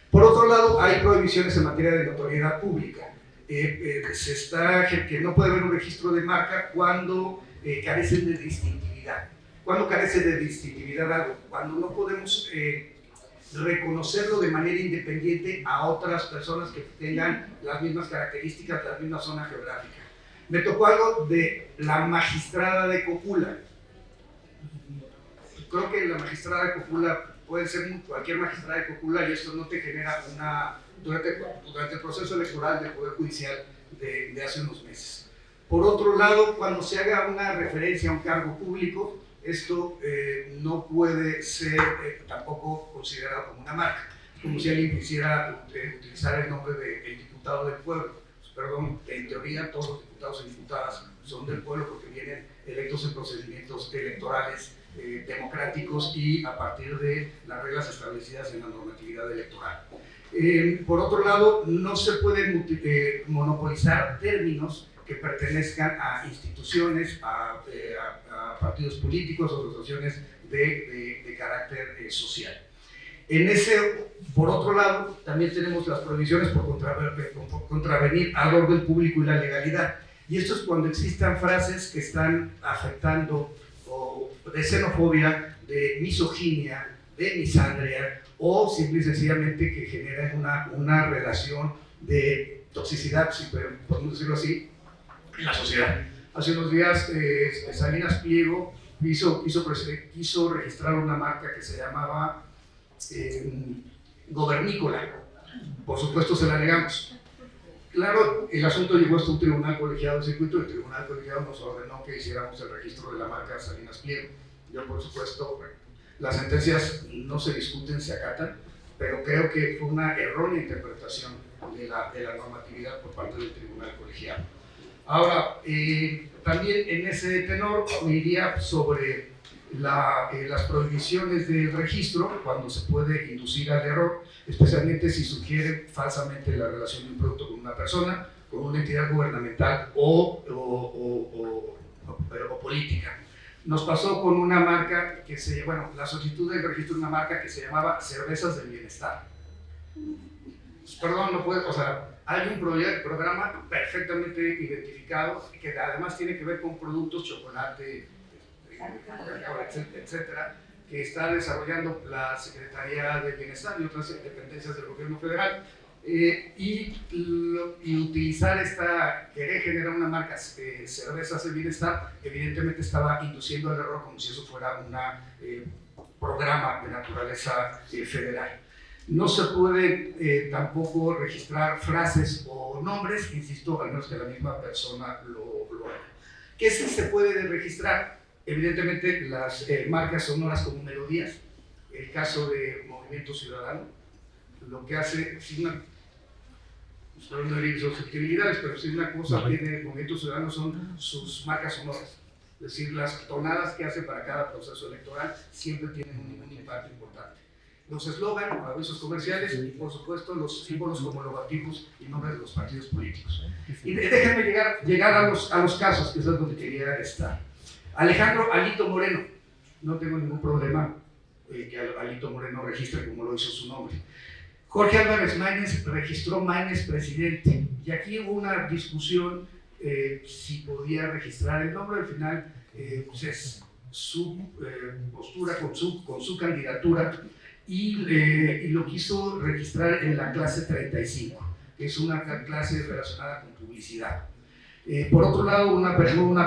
Por otro lado, hay prohibiciones en materia de notoriedad pública. Que no puede haber un registro de marca cuando carece de distintividad. ¿Cuándo carece de distintividad algo? Cuando no podemos reconocerlo de manera independiente a otras personas que tengan las mismas características, la misma zona geográfica. Me tocó algo de la magistrada de Copula. Creo que la magistrada de Copula puede ser cualquier magistrada de Copula y esto no te genera durante el proceso electoral del Poder Judicial de hace unos meses. Por otro lado, cuando se haga una referencia a un cargo público, esto no puede ser tampoco considerado como una marca, como si alguien quisiera utilizar el nombre del diputado del pueblo. Perdón, en teoría todos los diputados y diputadas son del pueblo porque vienen electos en procedimientos electorales democráticos y a partir de las reglas establecidas en la normatividad electoral. Por otro lado, no se pueden monopolizar términos que pertenezcan a instituciones, a partidos políticos o asociaciones de carácter social. Por otro lado, también tenemos las prohibiciones por contravenir al orden público y la legalidad. Y esto es cuando existan frases que están afectando o de xenofobia, de misoginia, de misandria, o simple y sencillamente que generan una relación de toxicidad, si podemos decirlo así, en la sociedad. Hace unos días Salinas Pliego quiso registrar una marca que se llamaba Gobernícola. Por supuesto se la negamos. Claro, el asunto llegó hasta un tribunal colegiado de circuito, y el tribunal colegiado nos ordenó que hiciéramos el registro de la marca Salinas Pliego. Yo, por supuesto, las sentencias no se discuten, se acatan, pero creo que fue una errónea interpretación de la normatividad por parte del tribunal colegiado. Ahora, también en ese tenor me iría sobre las prohibiciones del registro cuando se puede inducir al error, especialmente si sugiere falsamente la relación de un producto con una persona, con una entidad gubernamental o política. Nos pasó con una marca que la solicitud del registro de una marca que se llamaba Cervezas del Bienestar. Perdón, no puede, o sea, hay un programa perfectamente identificado que además tiene que ver con productos, chocolate, etcétera, que está desarrollando la Secretaría de Bienestar y otras dependencias del gobierno federal, y utilizar querer generar una marca Cervezas del Bienestar, evidentemente estaba induciendo al error como si eso fuera un programa de naturaleza federal. No se puede tampoco registrar frases o nombres, insisto, al menos que la misma persona lo haga. ¿Qué sí se puede registrar? Evidentemente las marcas sonoras como melodías. El caso de Movimiento Ciudadano, lo que hace, no herir susceptibilidades, pero si una cosa tiene el Movimiento Ciudadano son sus marcas sonoras. Es decir, las tonadas que hace para cada proceso electoral siempre tienen un impacto importante. Los eslogan, avisos comerciales y, por supuesto, los símbolos como logotipos y nombres de los partidos políticos. Y déjenme llegar a los casos, que es donde quería estar. Alejandro Alito Moreno, no tengo ningún problema que Alito Moreno registre como lo hizo su nombre. Jorge Álvarez Maínez registró Maínez presidente, y aquí hubo una discusión si podía registrar el nombre. Al final pues es su postura con su candidatura, y lo quiso registrar en la clase 35, que es una clase relacionada con publicidad. Por otro lado, una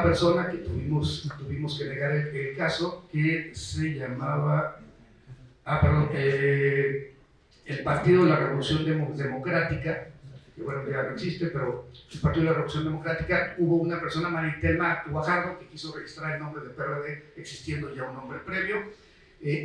persona que tuvimos que negar el caso, que se llamaba el Partido de la Revolución Democrática, que bueno, ya no existe, pero el Partido de la Revolución Democrática, hubo una persona, Maritelma Guajardo, que quiso registrar el nombre de PRD, existiendo ya un nombre previo.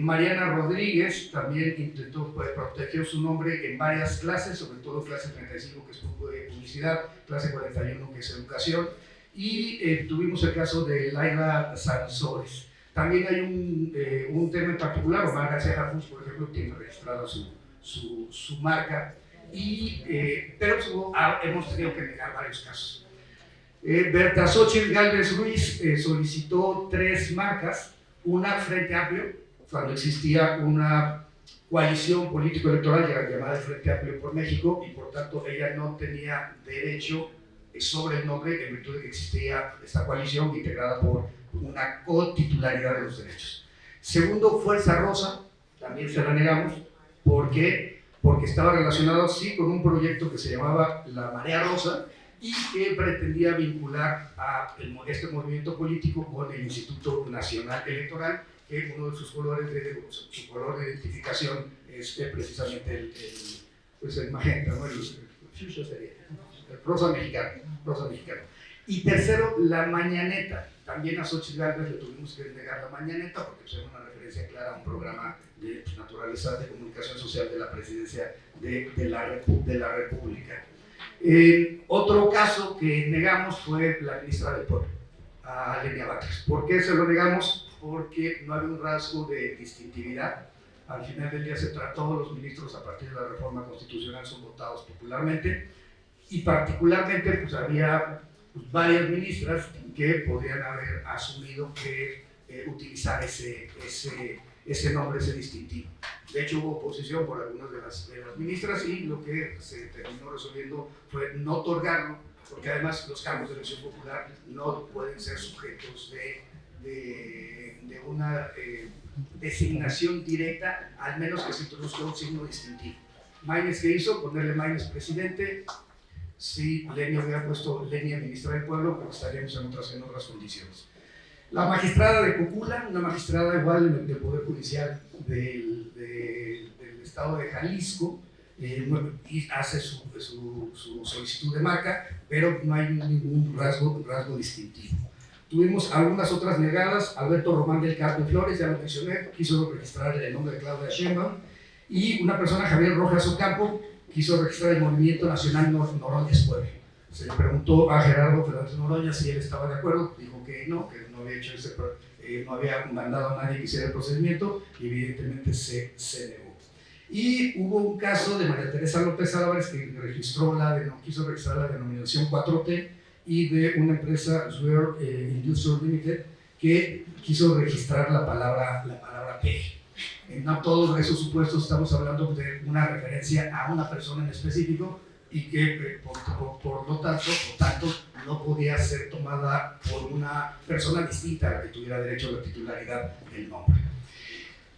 Mariana Rodríguez también intentó proteger su nombre en varias clases, sobre todo clase 35, que es publicidad, clase 41, que es educación, y tuvimos el caso de Laila Sansores. También hay un tema en particular, Omar García Harfuch, por ejemplo, tiene registrada su marca, pero hemos tenido que negar varios casos. Berta Xochitl Gálvez Ruiz solicitó 3 marcas, una Frente Amplio, cuando existía una coalición político-electoral llamada Frente Amplio por México, y por tanto ella no tenía derecho sobre el nombre en virtud de que existía esta coalición integrada por una cotitularidad de los derechos. Segundo, Fuerza Rosa, también se la negamos. ¿Por qué? Porque estaba relacionado sí con un proyecto que se llamaba La Marea Rosa y que pretendía vincular a este movimiento político con el Instituto Nacional Electoral, que uno de sus colores su color de identificación es precisamente el magenta, ¿no? El rosa mexicano. Y tercero, La Mañaneta. También a Xochitl Gálvez le tuvimos que negar La Mañaneta porque es una referencia clara a un programa de naturaleza de comunicación social de la presidencia de la República. Otro caso que negamos fue la ministra del Pueblo, a Lenia Batres. ¿Por qué se lo negamos? Porque no había un rasgo de distintividad. Al final del día todos los ministros a partir de la reforma constitucional son votados popularmente, y particularmente pues había varias ministras que podrían haber asumido que utilizar ese nombre, ese distintivo. De hecho hubo oposición por algunas de las ministras, y lo que se terminó resolviendo fue no otorgarlo, porque además los cargos de elección popular no pueden ser sujetos de un una designación directa, al menos que se introduzca un signo distintivo. Maínez, ¿qué hizo? Ponerle Maínez presidente. Si Lenia hubiera puesto Lenia ministra del pueblo, pues estaríamos en otras condiciones. La magistrada de Cocula, una magistrada igual del Poder Judicial del Estado de Jalisco, y hace su solicitud de marca, pero no hay ningún rasgo distintivo. Tuvimos algunas otras negadas. Alberto Román del Carpio Flores, ya lo mencioné, quiso registrar el nombre de Claudia Sheinbaum, y una persona, Javier Rojas Ocampo, quiso registrar el Movimiento Nacional Noroñas Puebla. Se le preguntó a Gerardo Fernández Noroña si él estaba de acuerdo, dijo que no había hecho no había mandado a nadie que hiciera el procedimiento, y evidentemente se negó. Y hubo un caso de María Teresa López Álvarez que quiso registrar la denominación 4T, y de una empresa, Swear Industrial Limited, que quiso registrar la palabra P. En no todos esos supuestos estamos hablando de una referencia a una persona en específico, y que por lo tanto no podía ser tomada por una persona distinta a la que tuviera derecho a la titularidad del nombre.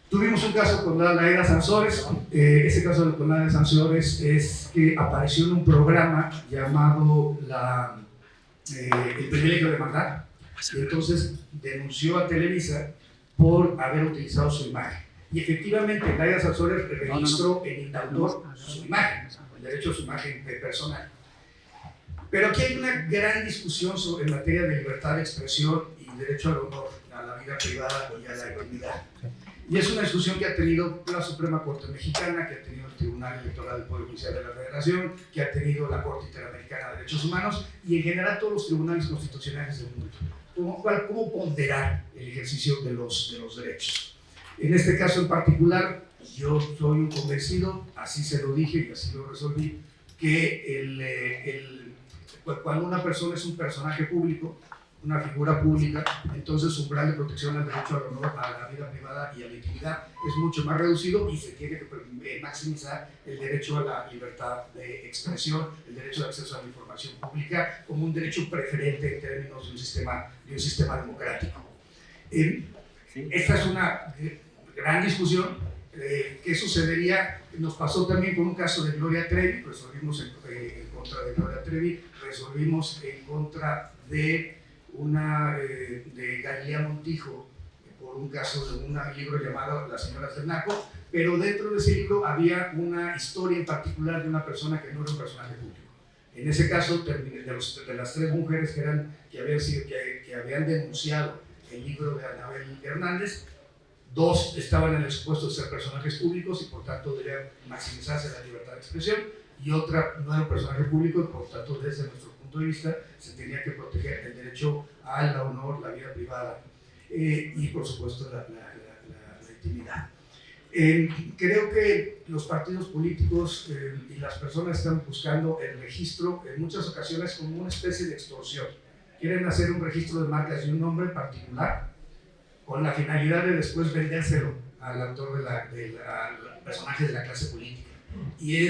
Tuvimos un caso con Laida Sansores. Ese caso con Laida Sansores es que apareció en un programa llamado El Privilegio de Mandar, y entonces denunció a Televisa por haber utilizado su imagen. Y efectivamente, Laida Sansores registró en Indautor su imagen, el derecho a su imagen personal. Pero aquí hay una gran discusión en materia de libertad de expresión y derecho al honor, a la vida privada y a la intimidad. Y es una discusión que ha tenido la Suprema Corte Mexicana, que ha tenido el Tribunal Electoral del Poder Judicial de la Federación, que ha tenido la Corte Interamericana de Derechos Humanos, y en general todos los tribunales constitucionales del mundo. ¿Cómo ponderar el ejercicio de los derechos? En este caso en particular, yo soy un convencido, así se lo dije y así lo resolví, que cuando una persona es un personaje público, una figura pública, entonces su umbral de protección al derecho al honor, a la vida privada y a la intimidad es mucho más reducido, y se tiene que maximizar el derecho a la libertad de expresión, el derecho de acceso a la información pública como un derecho preferente en términos de un sistema democrático. Esta es una gran discusión. ¿Qué sucedería? Nos pasó también con un caso de Gloria Trevi. Resolvimos en contra de Gloria Trevi, resolvimos en contra de Galilea Montijo por un caso de un libro llamado Las Señoras del Naco, pero dentro de ese libro había una historia en particular de una persona que no era un personaje público. En ese caso, de las tres mujeres que habían denunciado el libro de Anabel Hernández, dos estaban en el supuesto de ser personajes públicos y por tanto debía maximizarse la libertad de expresión, y otra no era un personaje público y por tanto desde nuestro punto de vista se tenía que proteger el derecho al honor, la vida privada y por supuesto la intimidad. Creo que los partidos políticos y las personas están buscando el registro en muchas ocasiones como una especie de extorsión. Quieren hacer un registro de marcas de un nombre en particular con la finalidad de después vendérselo al autor al personaje de la clase política. Y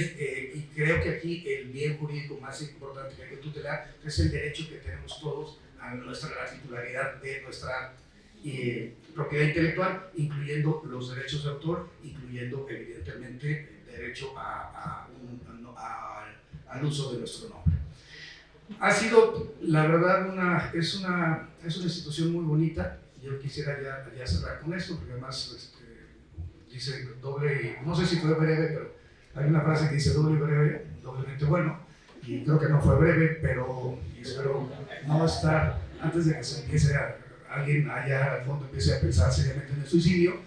creo que aquí el bien jurídico más importante que hay que tutelar es el derecho que tenemos todos a la titularidad de nuestra propiedad intelectual, incluyendo los derechos de autor, incluyendo evidentemente el derecho al uso de nuestro nombre. Ha sido, la verdad, es una institución muy bonita. Yo quisiera ya cerrar con esto, porque además dice doble, no sé si fue breve, pero hay una frase que dice doble breve, doblemente bueno, y creo que no fue breve, pero espero no estar, antes de que se empiece alguien allá al fondo empiece a pensar seriamente en el suicidio,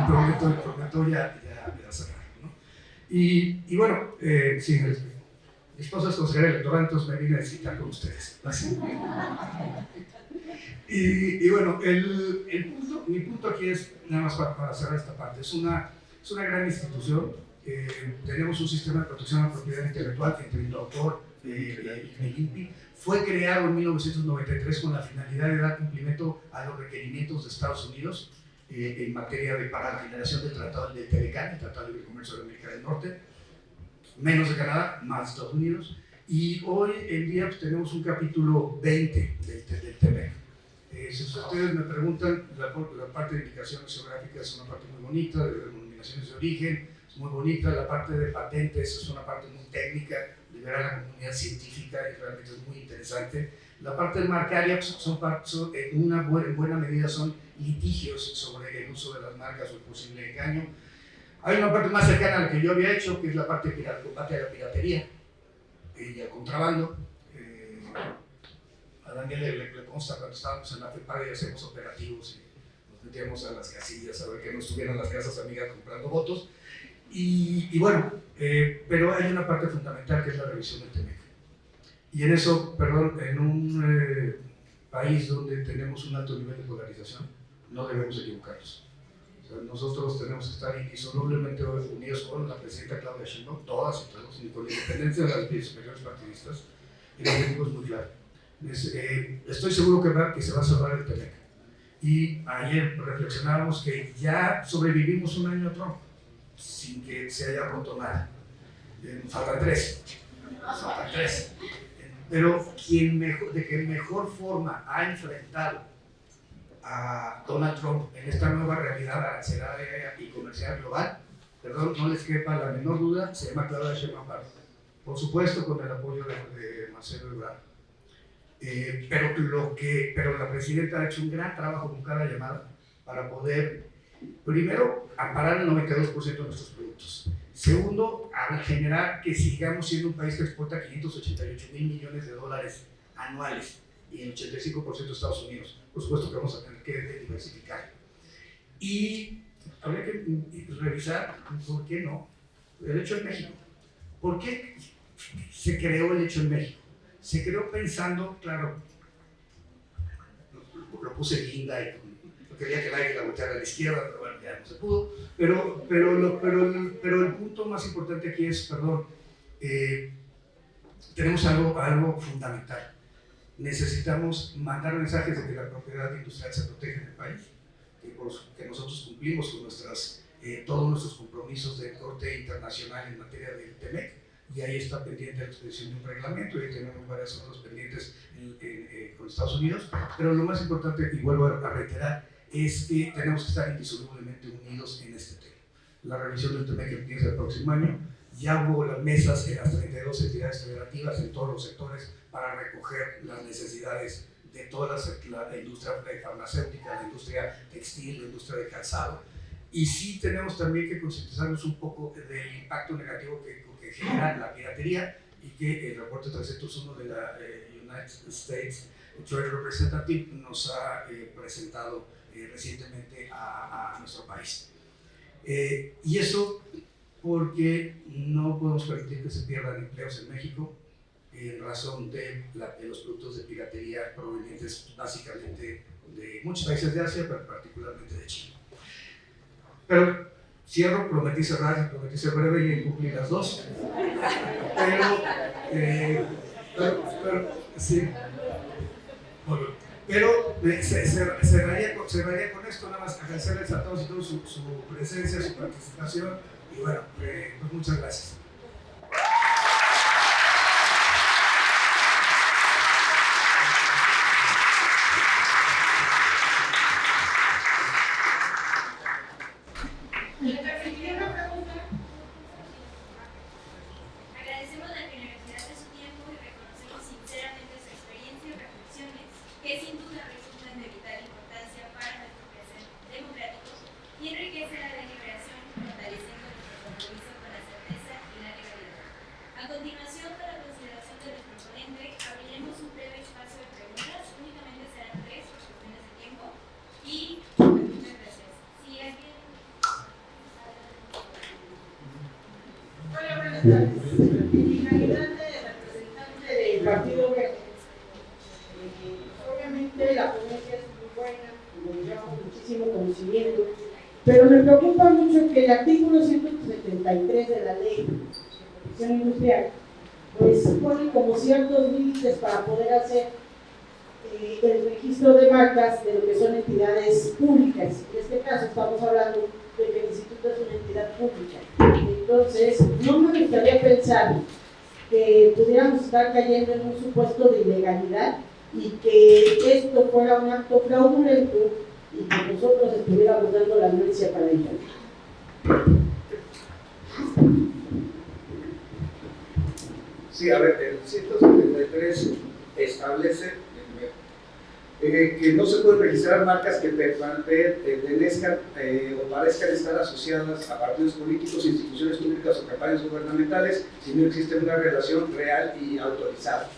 prometo ya cerrar, ¿no? Y bueno, sí, mi esposa es consejera electoral, entonces me vine a citar con ustedes. Y bueno, mi punto aquí es, nada más para cerrar esta parte, es una gran institución. Tenemos un sistema de protección a la propiedad intelectual entre el autor y el INPI. Fue creado en 1993 con la finalidad de dar cumplimiento a los requerimientos de Estados Unidos en materia para la generación del Tratado del TLCAN, el Tratado de Libre Comercio de América del Norte, menos de Canadá, más de Estados Unidos, y hoy en día pues, tenemos un capítulo 20 del TEMEC. Si ustedes me preguntan, la parte de indicaciones geográficas es una parte muy bonita, de denominaciones de origen, es muy bonita, la parte de patentes es una parte muy técnica, de ver a la comunidad científica y realmente es muy interesante. La parte marcaria pues, en buena medida son litigios sobre el uso de las marcas o el posible engaño. Hay una parte más cercana a la que yo había hecho, que es la parte de combate a la piratería y al contrabando. A Daniel le consta cuando estábamos en la FEPAD y hacemos operativos y nos metíamos a las casillas a ver que no estuvieran las casas amigas comprando votos. Y bueno, pero hay una parte fundamental que es la revisión del TEMEC. Y en eso, perdón, en un país donde tenemos un alto nivel de polarización, no debemos equivocarnos. O sea, nosotros tenemos que estar indisolublemente unidos con la presidenta Claudia Sheinbaum, todas y todos, y con independencia de las vías superiores partidistas, y el objetivo es muy claro. Estoy seguro que se va a cerrar el TEMEC. Y ayer reflexionábamos que ya sobrevivimos un año a Trump, sin que se haya roto nada. Faltan tres. Pero de que mejor forma ha enfrentado a Donald Trump en esta nueva realidad arancelaria y comercial global, perdón, no les quepa la menor duda, se llama Claudia Sheinbaum. Por supuesto con el apoyo de Marcelo Ebrard. Pero la presidenta ha hecho un gran trabajo con cada llamada para poder, primero, amparar el 92% de nuestros productos. Segundo, a generar que sigamos siendo un país que exporta 588 mil millones de dólares anuales y el 85% de Estados Unidos. Por supuesto que vamos a tener que diversificar. Y habría que revisar por qué no el hecho en México. ¿Por qué se creó el hecho en México? Se creó pensando, claro, lo puse guinda y quería que el aire la volteara a la izquierda, pero bueno, ya no se pudo. Pero el punto más importante aquí es, tenemos algo fundamental. Necesitamos mandar mensajes de que la propiedad industrial se protege en el país, que nosotros cumplimos con todos nuestros compromisos de corte internacional en materia del TEMEC, y ahí está pendiente la expedición de un reglamento, y ahí tenemos varias cosas pendientes con Estados Unidos. Pero lo más importante, y vuelvo a reiterar, es que tenemos que estar indisolublemente unidos en este tema. La revisión del TEMEC empieza el próximo año. Ya hubo las mesas en las 32 entidades federativas en todos los sectores para recoger las necesidades de toda la industria farmacéutica, la industria textil, la industria de calzado. Y sí tenemos también que concientizarnos un poco del impacto negativo que genera la piratería, y que el reporte 301 de la United States Trade Representative nos ha presentado recientemente a nuestro país. Y eso porque no podemos permitir que se pierdan empleos en México en razón de los productos de piratería provenientes básicamente de muchos países de Asia, pero particularmente de China. Pero cierro, prometí cerrar, prometí ser breve y cumplí las dos. Sí. Pero cerraría con esto, nada más agradecerles a todos y todas su presencia, su participación, y bueno, pues muchas gracias. Agradecemos la generosidad de su tiempo y reconocemos sinceramente su experiencia y reflexiones, que sin duda resultan de vital importancia para nuestro quehacer democrático y enriquecen la deliberación, fortaleciendo nuestro compromiso con la certeza y la legalidad. A continuación, para consideración de nuestro ponente, abriremos un breve espacio de preguntas, únicamente serán 3 por cuestiones de tiempo, y muchas gracias. Si alguien... Hola, buenas tardes. En calidad de representante del Partido Verde, obviamente la ponencia es muy buena, nos lleva muchísimo conocimiento, pero me preocupa mucho que el artículo 173 de la Ley de Protección Industrial pues pone como ciertos límites para poder hacer el registro de marcas de lo que son entidades públicas. En este caso estamos hablando de que el instituto es una entidad pública. Entonces, no me gustaría pensar que pudiéramos estar cayendo en un supuesto de ilegalidad y que esto fuera un acto fraudulento y que nosotros estuviéramos dando la anuencia para ello. Sí, a ver, el 173 establece que no se pueden registrar marcas que pertenezcan o parezcan estar asociadas a partidos políticos, instituciones públicas o campañas gubernamentales si no existe una relación real y autorizada.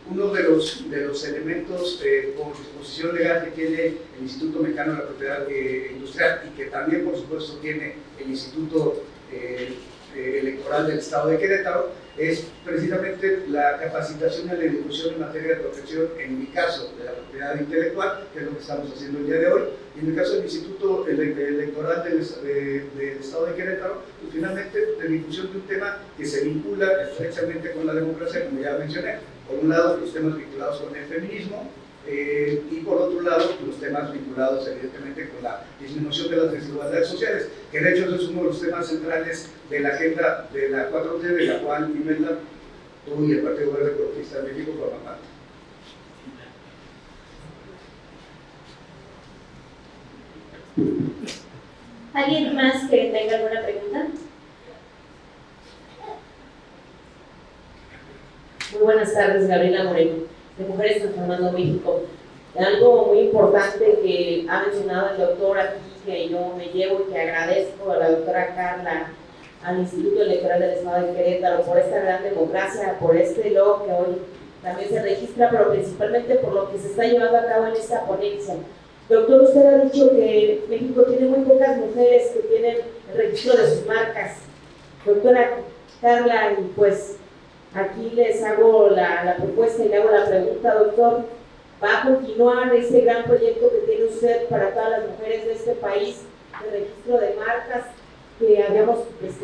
Uno de los elementos con disposición legal que tiene el Instituto Mexicano de la Propiedad Industrial y que también, por supuesto, tiene el Instituto Electoral del Estado de Querétaro es precisamente la capacitación y la difusión en materia de protección, en mi caso, de la propiedad intelectual, que es lo que estamos haciendo el día de hoy, y en el caso del Instituto Electoral del Estado de Querétaro, pues finalmente de difusión de un tema que se vincula estrechamente con la democracia, como ya mencioné. Por un lado, los temas vinculados con el feminismo, y por otro lado, los temas vinculados evidentemente con la disminución de las desigualdades sociales, que de hecho es uno de los temas centrales de la agenda de la 4T, de la cual Imelda, tú y el Partido Verde Ecologista de México forman parte. ¿Alguien más que tenga alguna pregunta? Muy buenas tardes, Gabriela Moreno, de Mujeres Transformando México. Algo muy importante que ha mencionado el doctor aquí, que yo me llevo y que agradezco a la doctora Carla, al Instituto Electoral del Estado de Querétaro, por esta gran democracia, por este logro que hoy también se registra, pero principalmente por lo que se está llevando a cabo en esta ponencia. Doctor, usted ha dicho que México tiene muy pocas mujeres que tienen el registro de sus marcas. Doctora Carla, y pues aquí les hago la propuesta y le hago la pregunta, doctor, ¿va a continuar este gran proyecto que tiene usted para todas las mujeres de este país, de registro de marcas, que habíamos pues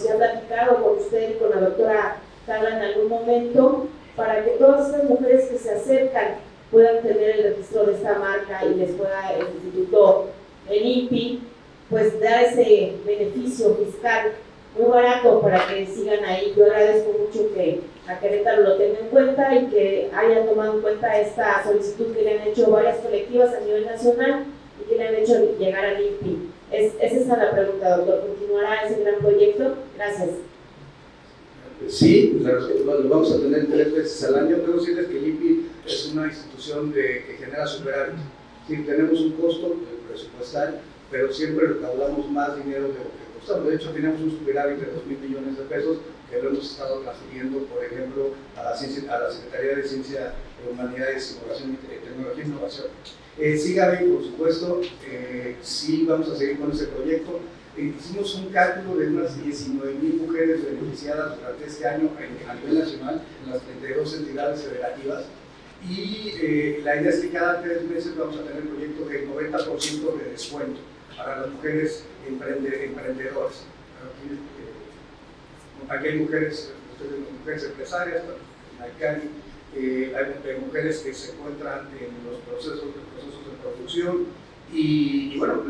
ya platicado con usted y con la doctora Carla en algún momento, para que todas estas mujeres que se acercan puedan tener el registro de esta marca y les pueda el Instituto, el INPI, pues dar ese beneficio fiscal muy barato para que sigan ahí? Yo agradezco mucho que a Querétaro lo tenga en cuenta y que hayan tomado en cuenta esta solicitud que le han hecho varias colectivas a nivel nacional y que le han hecho llegar al INPI. Es esa la pregunta, doctor. ¿Continuará ese gran proyecto? Gracias. Sí, lo vamos a tener 3 veces al año. Debo decirles que el INPI es una institución que genera superávit. Sí, tenemos un costo presupuestal, pero siempre recaudamos más dinero de lo que costamos. De hecho, tenemos un superávit de 2.000 millones de pesos que lo hemos estado transfiriendo, por ejemplo, a la Secretaría de Ciencia, Humanidades, Innovación, Tecnología e Innovación. Sí, Gaby, por supuesto, sí vamos a seguir con ese proyecto. Hicimos un cálculo de unas 19.000 mujeres beneficiadas durante este año a nivel nacional en las 32 entidades federativas, y la idea es que cada 3 meses vamos a tener un proyecto de 90% de descuento para las mujeres emprendedoras. Aquí hay mujeres empresarias, hay mujeres que se encuentran en los procesos de producción, y bueno,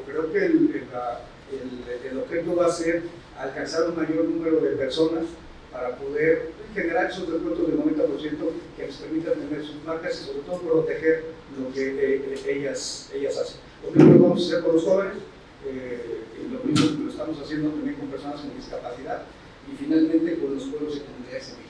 creo que el objeto va a ser alcanzar un mayor número de personas para poder generar esos descuentos del 90% que les permitan tener sus marcas y sobre todo proteger lo que ellas hacen. Lo mismo lo vamos a hacer con los jóvenes, y lo mismo lo estamos haciendo también con personas con discapacidad y finalmente con los pueblos y comunidades indígenas.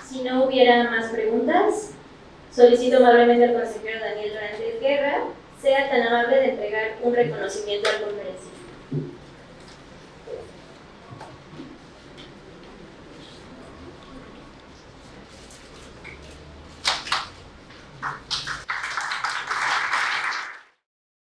Si no hubiera más preguntas, solicito amablemente al consejero Daniel Dorantes Guerra sea tan amable de entregar un reconocimiento al conferencista.